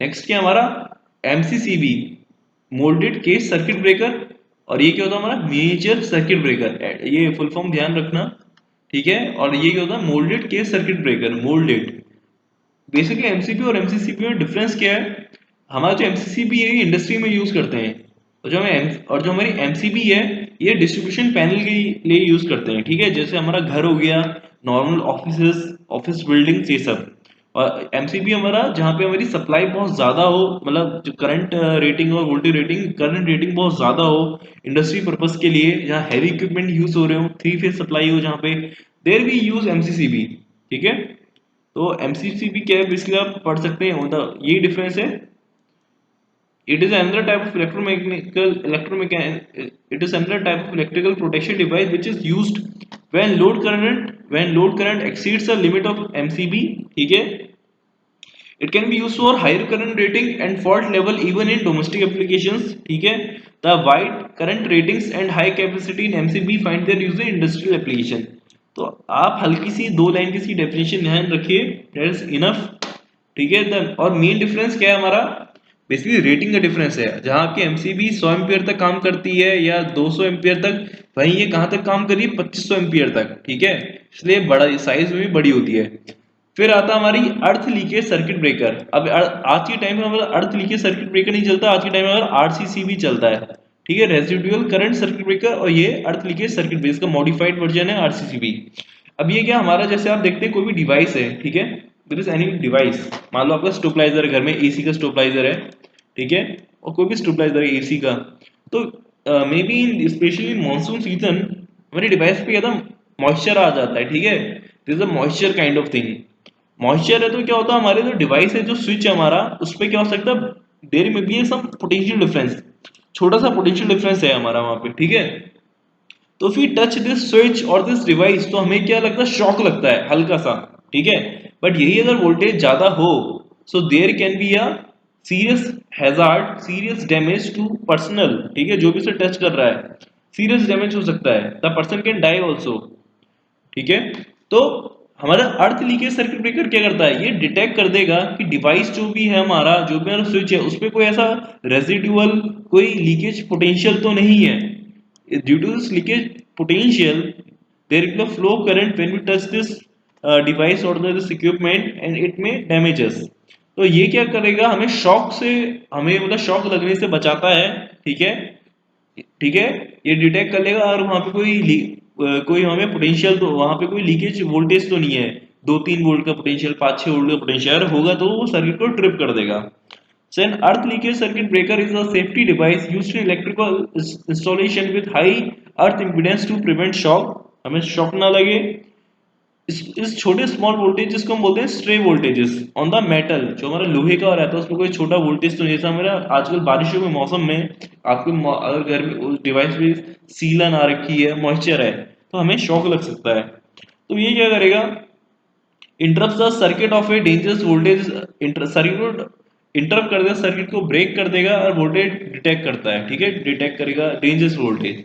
नेक्स्ट क्या हमारा? MCCB, moulded case circuit breaker. और ये क्या होता है? हमारा मिनिएचर सर्किट ब्रेकर। ये फुल फॉर्म ध्यान रखना। ठीक है, और ये क्या होता है? Moulded case circuit breaker, moulded. Basically MCB और एमसीसीबी में डिफरेंस क्या है? हमारा जो एमसीसीबी है ये इंडस्ट्री में यूज करते हैं, और जो हमारी एमसीबी है ये डिस्ट्रीब्यूशन पैनल के लिए यूज करते हैं। ठीक है, जैसे हमारा घर हो गया, नॉर्मल ऑफिस बिल्डिंग, ये सब। और एमसीबी हमारा जहाँ पे हमारी सप्लाई बहुत ज्यादा हो, मतलब जो करंट रेटिंग और वोल्टेज रेटिंग, करंट रेटिंग बहुत ज्यादा हो इंडस्ट्री पर्पस के लिए, जहाँ हैवी इक्विपमेंट यूज हो रहे हो, 3 फेज सप्लाई हो जहाँ पे, देयर वी यूज एमसीसीबी। ठीक है, तो एमसीसीबी क्या है बेसिकली आप पढ़ सकते हैं, यही डिफरेंस है। It is another type of it is another type of electrical protection device which is used when load current exceeds the limit of MCB. ठीक है, It can be used for higher current rating and fault level even in domestic applications. ठीक है, the wide current ratings and high capacity in MCB find their use in industrial application. तो आप हल्की सी 2 line की सी definition ध्यान रखिए, that is enough. ठीक है, और मेन डिफरेंस क्या है हमारा, बेसिकली रेटिंग का डिफरेंस है। जहां आपकी एमसीबी 100 एम्पियर तक काम करती है या 200 एम्पियर तक, वहीं ये कहां तक काम कर रही है, 2500 एम्पियर तक। ठीक है, इसलिए बड़ा साइज में भी बड़ी होती है। फिर आता हमारी अर्थ लीकेज सर्किट ब्रेकर। अब आज के टाइम में हमारा अर्थ लीकेज सर्किट ब्रेकर नहीं चलता, आज के टाइम में हमारा आरसीसीबी चलता है। ठीक है, रेजिडुअल करंट सर्किट ब्रेकर, और ये अर्थ लीकेज सर्किट ब्रेकर का मॉडिफाइड वर्जन है आरसीसीबी। अब ये क्या हमारा, जैसे आप देखते हैं कोई भी डिवाइस है, ठीक है, देयर इज एनी डिवाइस, मान लो आपका स्टेबलाइजर घर में, एसी का स्टेबलाइजर है, ठीक है, और कोई भी स्टेबलाइजर है एसी का, तो may be in specially monsoon season हमारे डिवाइस पे ज्यादा मॉइस्चर आ जाता है। ठीक है, this is a moisture kind of thing. Moisture है तो क्या होता है, हमारे जो डिवाइस है, जो स्विच है हमारा, उस पर क्या हो सकता है, देयर में बी सम पोटेंशियल डिफरेंस, छोटा सा पोटेंशियल डिफरेंस है हमारा वहां पे। ठीक है, तो if we touch this switch और this device, तो हमें क्या लगता है, शॉक लगता है हल्का सा। ठीक है, बट यही अगर वोल्टेज ज्यादा हो, so there can be a serious hazard, serious damage to personal. ठीक है, जो भी इसे टच कर रहा है, सीरियस डैमेज हो सकता है, the person can die also. ठीक है, तो हमारा अर्थ लीकेज सर्किट ब्रेकर क्या करता है, ये डिटेक्ट कर देगा कि डिवाइस जो भी है हमारा, जो भी हमारा स्विच है, उसपे कोई ऐसा रेजिडुअल, कोई लीकेज पोटेंशियल तो नहीं है। Due to this leakage potential, there will be a flow current when we touch this device or this equipment and it may damage us. तो ये क्या करेगा, हमें शॉक से, हमें मतलब शॉक लगने से बचाता है। ठीक है, ठीक है, ये डिटेक्ट कर लेगा, और वहां पे कोई हमें पोटेंशियल, तो वहां पे कोई लीकेज वोल्टेज तो नहीं है, 2-3 वोल्ट का पोटेंशियल, 5-6 वोल्ट का पोटेंशियल होगा तो वो सर्किट को ट्रिप कर देगा। So an earth leakage circuit breaker is a safety device used in electrical installation with high earth impedance to prevent shock, हमें शॉक ना लगे। इस छोटे स्मॉल वोल्टेज जिसको हम बोलते हैं stray voltages on the metal, जो हमारा लोहे का रहता है, उसमें कोई छोटा वोल्टेज तो नहीं, जैसा हमारा आजकल बारिशों के मौसम में आपके अगर घर में उस डिवाइस में सीलन आ रखी है, मॉइस्चर है, तो हमें शॉक लग सकता है। तो ये क्या करेगा, interrupt the circuit of a dangerous voltage, circuit interrupt कर देगा, सर्किट को ब्रेक कर देगा, और वोल्टेज डिटेक्ट करता है। ठीक है, डिटेक्ट करेगा डेंजरस वोल्टेज।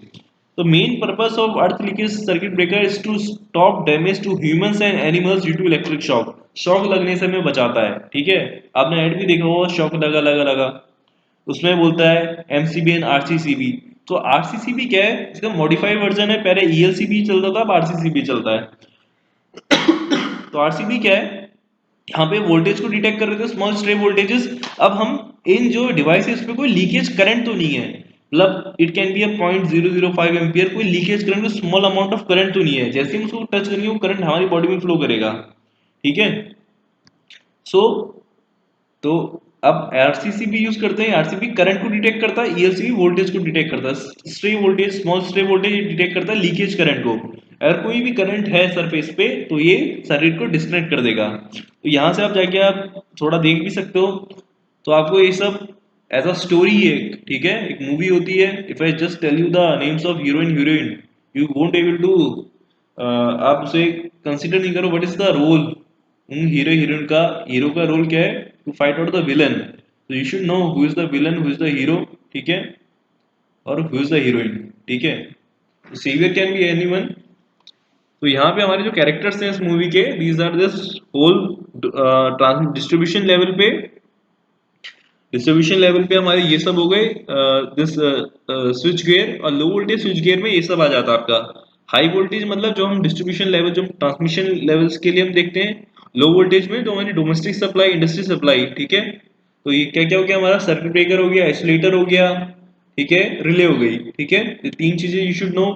तो main purpose of earth leakage circuit breaker is to stop damage to humans and animals due to electric shock. Shock लगने से हमें बचाता है। ठीक है, आपने ऐड भी देखा होगा, शॉक लगा लगा लगा, उसमें बोलता है एमसीबी एंड आरसीसीबी। तो आरसीसीबी क्या है, इसका मॉडिफाइड वर्जन है, पहले ईएलसीबी चलता था, अब आरसीसीबी चलता है। तो आरसीबी क्या है, यहाँ पे वोल्टेज को डिटेक्ट कर रहे थे, स्मॉल स्ट्रे वोल्टेजेस। अब हम इन जो डिवाइस है, इस पे कोई लीकेज करंट तो नहीं है, मतलब it can be a 0.005 ampere, कोई लीकेज करंट, कोई स्मॉल अमाउंट ऑफ करंट तो नहीं है। जैसे हम उसको टच करेंगे, वो करंट हमारी बॉडी में फ्लो करेगा। ठीक है, सो तो अब आरसीसीबी यूज करते हैं, आरसीबी करंट को डिटेक्ट करता है, ईएलसीबी वोल्टेज को डिटेक्ट करता है, stray voltage, small stray voltage detect करता है लीकेज करंट को। अगर कोई भी करंट है सरफेस पे, तो ये सर्किट को डिस्कनेक्ट कर देगा। तो यहाँ से आप जाके आप थोड़ा देख भी सकते हो। तो आपको ये सब एज अ स्टोरी है, ठीक है, एक मूवी होती है। If I just tell you the names of heroine heroine, you won't able to, आप उसे कंसिडर नहीं करो, व्हाट इज द रोल उन हीरो हीरोइन का, हीरो का रोल क्या है, to fight out the villain. तो you should know who is the villain, who is the hero, ठीक है, और हु इज द हीरोइन। ठीक है, सेवियर कैन बी एनीवन। तो यहाँ पे हमारे जो कैरेक्टर्स हैं इस मूवी के, these are this whole distribution level पे, डिस्ट्रीब्यूशन लेवल पे हमारे ये सब हो गए, दिस स्विच गियर, और लो वोल्टेज स्विच गियर में ये सब आ जाता है आपका। हाई वोल्टेज मतलब जो हम डिस्ट्रीब्यूशन लेवल, जो ट्रांसमिशन लेवल्स के लिए हम देखते हैं। लो वोल्टेज में जो हमारी डोमेस्टिक सप्लाई, इंडस्ट्री सप्लाई। ठीक है, तो ये क्या क्या हो गया, हमारा सर्किट ब्रेकर हो गया, आइसोलेटर हो गया, ठीक है, रिले हो गई। ठीक है, ये तीन चीजें यू शुड नो।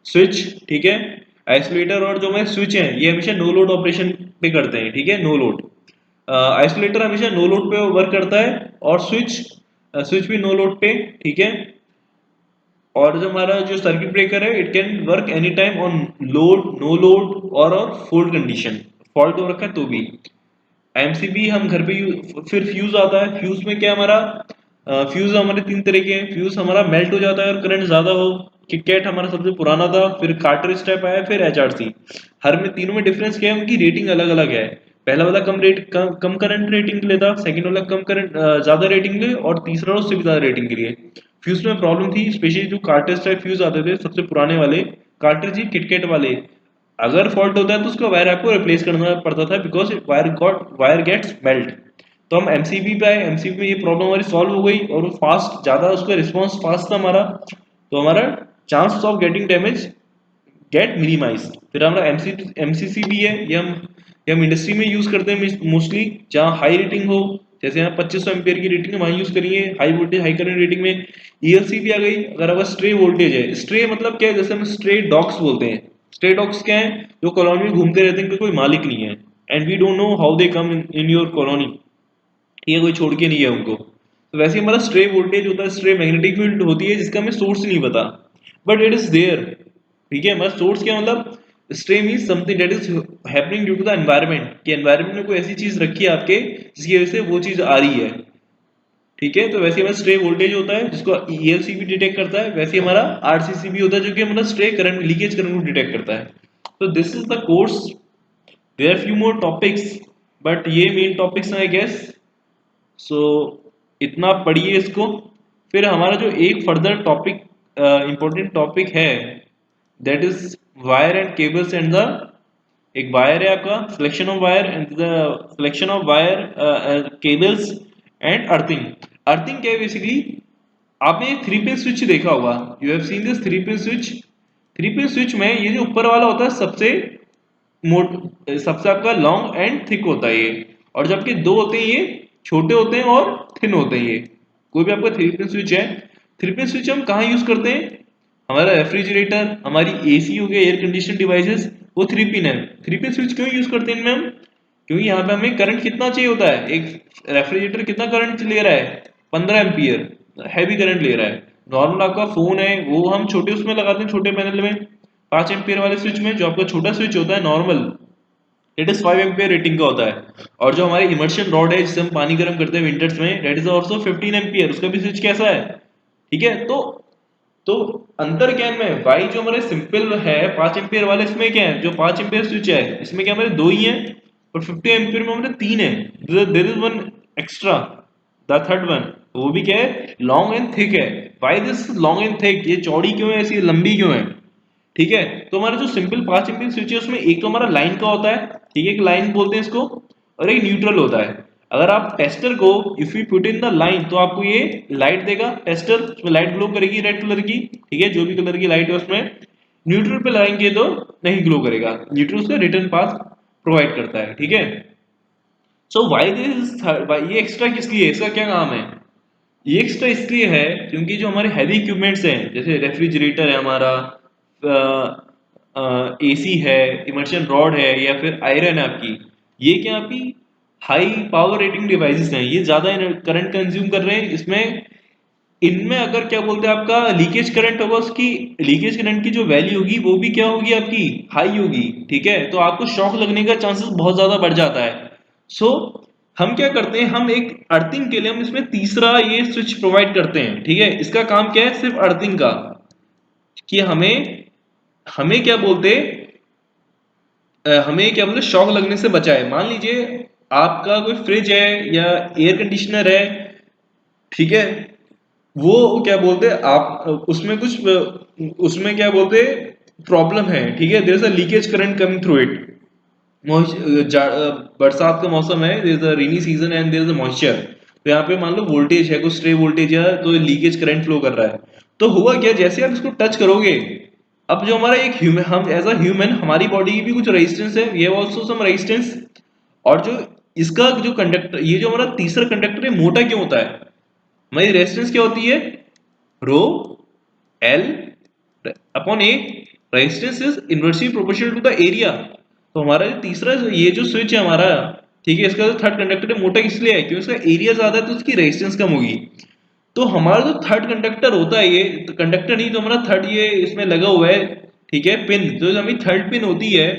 स्विच, ठीक है, आइसोलेटर, और जो हमारे स्विच हैं, ये हमेशा नो लोड ऑपरेशन पे करते हैं। ठीक है, नो लोड। आइसोलेटर हमेशा नो लोड पे वर्क करता है, और स्विच स्विच भी नो लोड पे। ठीक है, और जो हमारा जो सर्किट ब्रेकर है, it can work any time on load, no load, और फॉल्ट कंडीशन, फॉल्ट हो रखा है तो भी। एमसीबी हम घर पे फिर फ्यूज आता है, फ्यूज में क्या हमारा, फ्यूज हमारे तीन तरह के हैं। फ्यूज हमारा मेल्ट हो जाता है और करंट ज्यादा हो। किटकैट हमारा सबसे पुराना था, फिर कार्टर स्टेप आया, फिर एचआरसी। हर में तीनों में डिफरेंस क्या है, उनकी रेटिंग अलग अलग है। पहला वाला कम करंट रेटिंग के लिए था, सेकंड वाला कम करंट ज्यादा रेटिंग के लिए, और तीसरा वाला उससे भी ज्यादा रेटिंग के लिए। फ्यूज में प्रॉब्लम थी, स्पेशली जो कार्ट्रिज टाइप फ्यूज आते थे सबसे पुराने वाले, कार्ट्रिज ही किटकैट वाले, अगर फॉल्ट होता है तो उसका वायर आपको रिप्लेस करना पड़ता था, बिकॉज वायर गेट्स मेल्ट। तो हम एमसीबी पे आए, एमसीबी में ये प्रॉब्लम हमारी सॉल्व हो गई, और वो फास्ट ज्यादा, उसका रिस्पॉन्स फास्ट था हमारा, तो हमारा chance of getting damage get minimise. फिर हमारा एमसीसी भी है, ये हम इंडस्ट्री में यूज करते हैं मोस्टली, जहाँ हाई रेटिंग हो, जैसे यहाँ 2500 एम्पियर की रेटिंग है वहाँ यूज करिए, high voltage high current rating में। ईएलसी भी आ गई, अगर आपका स्ट्रे वोल्टेज है, स्ट्रे मतलब क्या है, जैसे हम स्ट्रे डॉग्स बोलते हैं। स्ट्रे डॉग्स क्या है, जो कॉलोनी में घूमते रहते हैं, इनका कोई मालिक नहीं है, and we don't know how they come in your colony, ये कोई छोड़ के नहीं है उनको। तो वैसे ही हमारा स्ट्रे वोल्टेज होता है, स्ट्रे मैग्नेटिक फील्ड होती है, जिसका हमें सोर्स नहीं पता, बट इट इज देयर। ठीक है, हमारा सोर्स क्या मतलब, stray means something that is happening due to the environment, कि एनवायरनमेंट में कोई ऐसी चीज रखी है आपके, जिसकी वजह से वो चीज आ रही है। ठीक है, तो वैसे हमारा स्ट्रे वोल्टेज होता है जिसको ईएलसी भी डिटेक्ट करता है, वैसे हमारा आरसीसी भी होता है जो कि हमारा स्ट्रे करंट लीकेज करंट को डिटेक्ट करता है। तो this is the course, there are few more topics, but ये मेन टॉपिक्स हैं आई गेस। सो इतना पढ़िए इसको। फिर हमारा जो एक फर्दर टॉपिक, इंपॉर्टेंट टॉपिक है, that is wire and cables and the, एक वायर है आपका, selection of wire and the selection of wire, cables and earthing. Earthing क्या है बेसिकली, आपने थ्री पिन स्विच देखा होगा, you have seen this three pin switch. Three pin switch में ये जो ऊपर वाला होता है सबसे मोट, सबसे आपका लॉन्ग एंड थिक होता है ये, और जबकि दो होते हैं ये छोटे होते हैं और थिन होते हैं ये। कोई भी आपका थ्री पिन स्विच है, थ्री पिन स्विच हम कहाँ यूज करते हैं, हमारा रेफ्रिजरेटर, हमारी एसी हो गया, एयर कंडीशन डिवाइसेस, वो थ्री पिन है। थ्री पिन स्विच क्यों यूज करते हैं इनमें हम, क्योंकि यहाँ पे हमें करंट कितना चाहिए होता है, एक रेफ्रिजरेटर कितना करंट ले रहा है, 15 एम्पियर हैवी करंट ले रहा है। नॉर्मल आपका फोन है वो हम छोटे उसमें लगाते हैं, छोटे पैनल में, 5 एम्पियर वाले स्विच में, जो आपका छोटा स्विच होता है normal, it is 5 ampere rating का होता है। और जो हमारे इमर्शन रॉड है जिससे हम पानी गर्म करते हैं विंटर्स में, डेट इज ऑल्सो 15 एम्पियर, उसका भी स्विच कैसा है। ठीक है, तो अंतर क्या है इनमें, वाई जो हमारे सिंपल है 5 एम्पियर वाले, इसमें क्या है, जो 5 एम्पियर स्विच है इसमें क्या हमारे दो ही है, और 50 एम्पियर में हमारे तीन है, there is one extra, the third one, वो भी क्या है, लॉन्ग एंड थिक है। Why this long and thick, ये चौड़ी क्यों है, ऐसी लंबी क्यों है। ठीक है, तो हमारा जो सिंपल 5 एम्पियर स्विच है उसमें एक तो हमारा लाइन का होता है, ठीक है, एक लाइन बोलते हैं इसको, और एक न्यूट्रल होता है। अगर आप टेस्टर को, if you put in the line, तो आपको ये लाइट देगा टेस्टर, उसमें लाइट ग्लो करेगी रेड कलर की, ठीक है, जो भी कलर की लाइट है उसमें। न्यूट्रल पे लगाएंगे तो नहीं ग्लो करेगा, न्यूट्रल उसका रिटर्न पाथ प्रोवाइड करता है। ठीक है, सो व्हाई दिस, ये एक्स्ट्रा किस लिए है? इसका क्या काम है? ये एक्स्ट्रा इसलिए है क्योंकि जो हमारे हैवी इक्विपमेंट्स हैं, जैसे रेफ्रिजरेटर है हमारा, एसी है, इमर्शन रॉड है, या फिर आयरन है आपकी, ये क्या आपकी हाई पावर रेटिंग डिवाइसेस हैं, ये ज्यादा करंट कंज्यूम कर रहे हैं, इसमें इनमें अगर क्या बोलते हैं आपका लीकेज करंट होगा, उसकी लीकेज करंट की जो वैल्यू होगी वो भी क्या होगी आपकी, हाई होगी। ठीक है, तो आपको शॉक लगने का चांसेस बहुत ज्यादा बढ़ जाता है। सो हम क्या करते हैं, हम एक अर्थिंग के लिए हम इसमें तीसरा ये स्विच प्रोवाइड करते हैं। ठीक है, इसका काम क्या है, सिर्फ अर्थिंग का, कि हमें हमें क्या बोलते, हमें क्या बोलते शॉक लगने से बचाए। मान लीजिए आपका कोई फ्रिज है या एयर कंडीशनर है, ठीक है, वो क्या बोलते हैं आप उसमें कुछ, उसमें क्या बोलते प्रॉब्लम है, ठीक है, there is a leakage current coming through it, बरसात का मौसम है, there is a rainy season and there is a moisture, तो यहाँ पे मान लो वोल्टेज है, कुछ स्ट्रे वोल्टेज है, तो लीकेज करंट फ्लो कर रहा है। तो हुआ क्या, जैसे आप इसको टच करोगे, अब जो हमारा एक ह्यूमन, हम एज अ ह्यूमन, हमारी बॉडी की भी कुछ रेजिस्टेंस है, ये ऑल्सो सम रेजिस्टेंस, और जो इसका जो कंडक्टर, ये जो हमारा तीसरा कंडक्टर है मोटा क्यों होता है, हमारी रेजिस्टेंस क्या होती है, rho L upon A, resistance is inversely proportional to the area. तो हमारा जो तीसरा, ये जो स्विच है हमारा, ठीक है, इसका जो थर्ड कंडक्टर है मोटा इसलिए है क्योंकि इसका एरिया ज्यादा है तो उसकी रेजिस्टेंस कम होगी। तो हमारा जो थर्ड कंडक्टर होता है, ये तो कंडक्टर नहीं, तो हमारा थर्ड ये इसमें लगा हुआ है, ठीक है, पिन, तो जो हमारी थर्ड पिन होती है,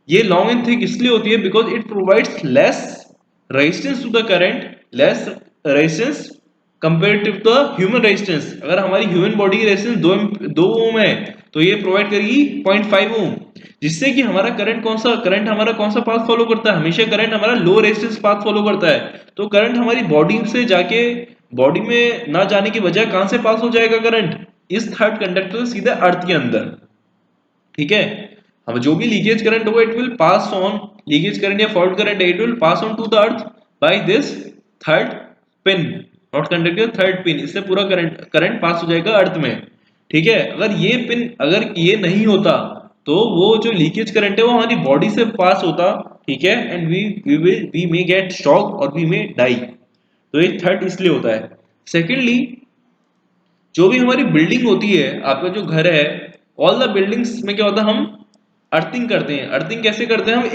ये लॉन्ग एंड थिक इसलिए होती है because it provides less resistance to the current, less resistance comparative to human resistance. अगर हमारी ह्यूमन बॉडी की रेजिस्टेंस 2 ओम है, तो ये प्रोवाइड करेगी 0.5 ओम, जिससे कि हमारा करंट हमारा कौन सा पाथ फॉलो करता है, हमेशा करंट हमारा लो रेजिस्टेंस पाथ फॉलो करता है। तो करंट हमारी बॉडी से जाके बॉडी में ना जाने की बजाय कहां से पास हो जाएगा करंट, इस थर्ड कंडक्टर से सीधे अर्थ के अंदर। ठीक है, हम जो भी लीकेज करंट होगा it will pass on, leakage current या fault current it will pass on to the earth by this third pin, not conductor, third pin, इससे पूरा करंट करंट पास हो जाएगा अर्थ में। ठीक है, अगर ये नहीं होता तो वो जो लीकेज करंट है वो हमारी बॉडी से पास होता। ठीक है, and we may get shock और वी मे डाई। तो ये थर्ड इसलिए होता है। सेकेंडली, जो भी हमारी बिल्डिंग होती है, आपका जो घर है, ऑल द बिल्डिंग्स में क्या होता है, हम अर्थिंग करते हैं। अर्थिंग कैसे करते हैं, हम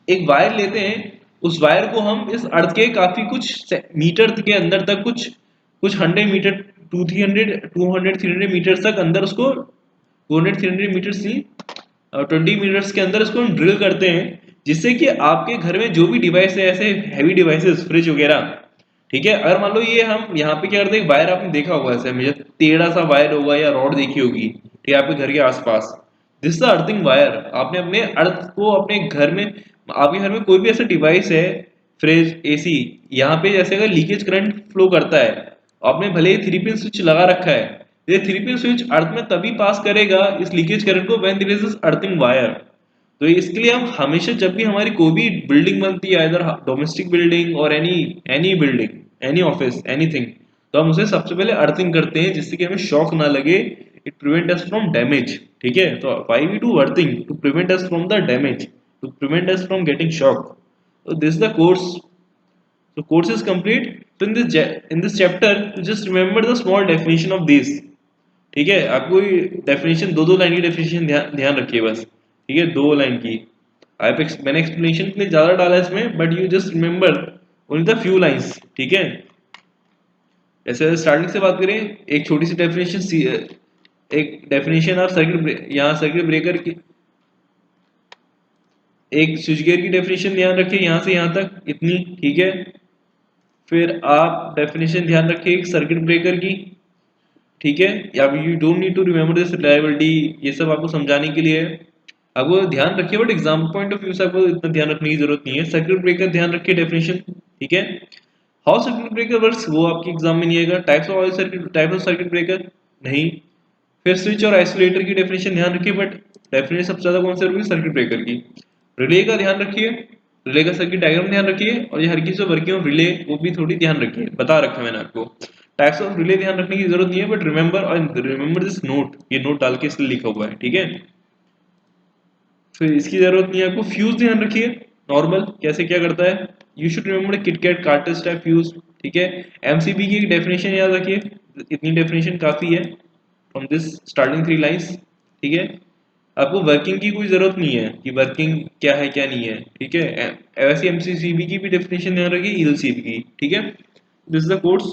एक वायर लेते हैं, उस वायर को हम इस अर्थ के काफी कुछ मीटर के अंदर तक, कुछ कुछ 100 मीटर, 200 300 मीटर तक अंदर उसको, 200 300 मीटर सी 20 मीटर्स के अंदर इसको हम ड्रिल करते हैं, जिससे कि आपके घर में जो भी डिवाइस है, ऐसे हैवी डिवाइसेस, फ्रिज वगैरह, ठीक है, अगर मान लो ये हम यहाँ पे क्या करते हैं, एक वायर आपने देखा होगा, ऐसे हमेशा टेढ़ा सा वायर होगा या रॉड देखी होगी, ठीक है, आपके घर के आसपास, दिस इज अर्थिंग वायर। आपने अपने अर्थ को अपने घर में, आपके घर में कोई भी ऐसा डिवाइस है, फ्रिज, एसी, यहाँ पे जैसे अगर लीकेज करंट फ्लो करता है, आपने भले ही 3 पिन स्विच लगा रखा है, ये 3 पिन स्विच अर्थ में तभी पास करेगा इस लीकेज करंट को when there is this earthing wire. तो इसके लिए हम हमेशा जब भी हमारी कोई भी बिल्डिंग बनती है, इधर डोमेस्टिक बिल्डिंग और any any building, any office, anything, तो हम उसे सबसे पहले अर्थिंग करते हैं, जिससे कि हमें शॉक ना लगे, it prevent us from damage. ठीक है, तो why we do earthing, to prevent us from the damage, to prevent us from getting shock. तो this is the course, so course is complete. So in this chapter just remember the small definition of these। ठीक है, आपको definition, दो दो line की definition ध्यान ध्यान रखिए बस। ठीक है, 2 लाइन की, मैंने एक्सप्लेनेशन के लिए ज्यादा डाला है इसमें, but you just remember only the few lines. ठीक है, जैसे स्टार्टिंग से बात करें, एक छोटी सी डेफिनेशन, एक डेफिनेशन ऑफ सर्किट, यहाँ सर्किट ब्रेकर की एक स्विच गियर की डेफिनेशन ध्यान रखिए, यहाँ से यहाँ तक इतनी। ठीक है, फिर आप डेफिनेशन ध्यान रखिए एक सर्किट ब्रेकर की। ठीक है, या you don't need to remember this, reliability, ये सब आपको समझाने के लिए है, आपको ध्यान रखिए, but exam point of view से आपको इतना ध्यान रखने की जरूरत नहीं है। सर्किट ब्रेकर ध्यान रखिए डेफिनेशन। ठीक है, हाउ सर्किट ब्रेकर वर्क्स वो आपके एग्जाम में नहीं आएगा। टाइप्स ऑफ सर्किट ब्रेकर नहीं। फिर स्विच और आइसोलेटर की डेफिनेशन ध्यान रखिए, बट डेफिनेशन सबसे ज्यादा कौन सी होगी, सर्किट ब्रेकर की। रिले का ध्यान रखिए, रिले का सर्किट डायग्राम ध्यान रखिए, और ये हर की जो वर्किंग ऑफ रिले वो भी थोड़ी ध्यान रखिए, बता रखा है मैंने आपको। टाइप्स ऑफ रिले ध्यान रखने की जरूरत नहीं है, बट रिमेंबर दिस नोट, ये नोट डाल के इसलिए लिखा हुआ है। ठीक है, फिर इसकी जरूरत नहीं है आपको। फ्यूज ध्यान रखिए, नॉर्मल कैसे क्या करता है, you should remember kitkat cartridge type fuse. ठीक है, एमसीबी की डेफिनेशन याद रखिए, इतनी डेफिनेशन काफी है फ्रॉम दिस स्टार्टिंग 3 लाइंस। ठीक है, आपको वर्किंग की कोई जरूरत नहीं है कि वर्किंग क्या है क्या नहीं है। ठीक है, वैसे एमसीसीबी की भी डेफिनेशन ध्यान रखिए, ईएलसीबी की। ठीक है, दिस इज द कोर्स।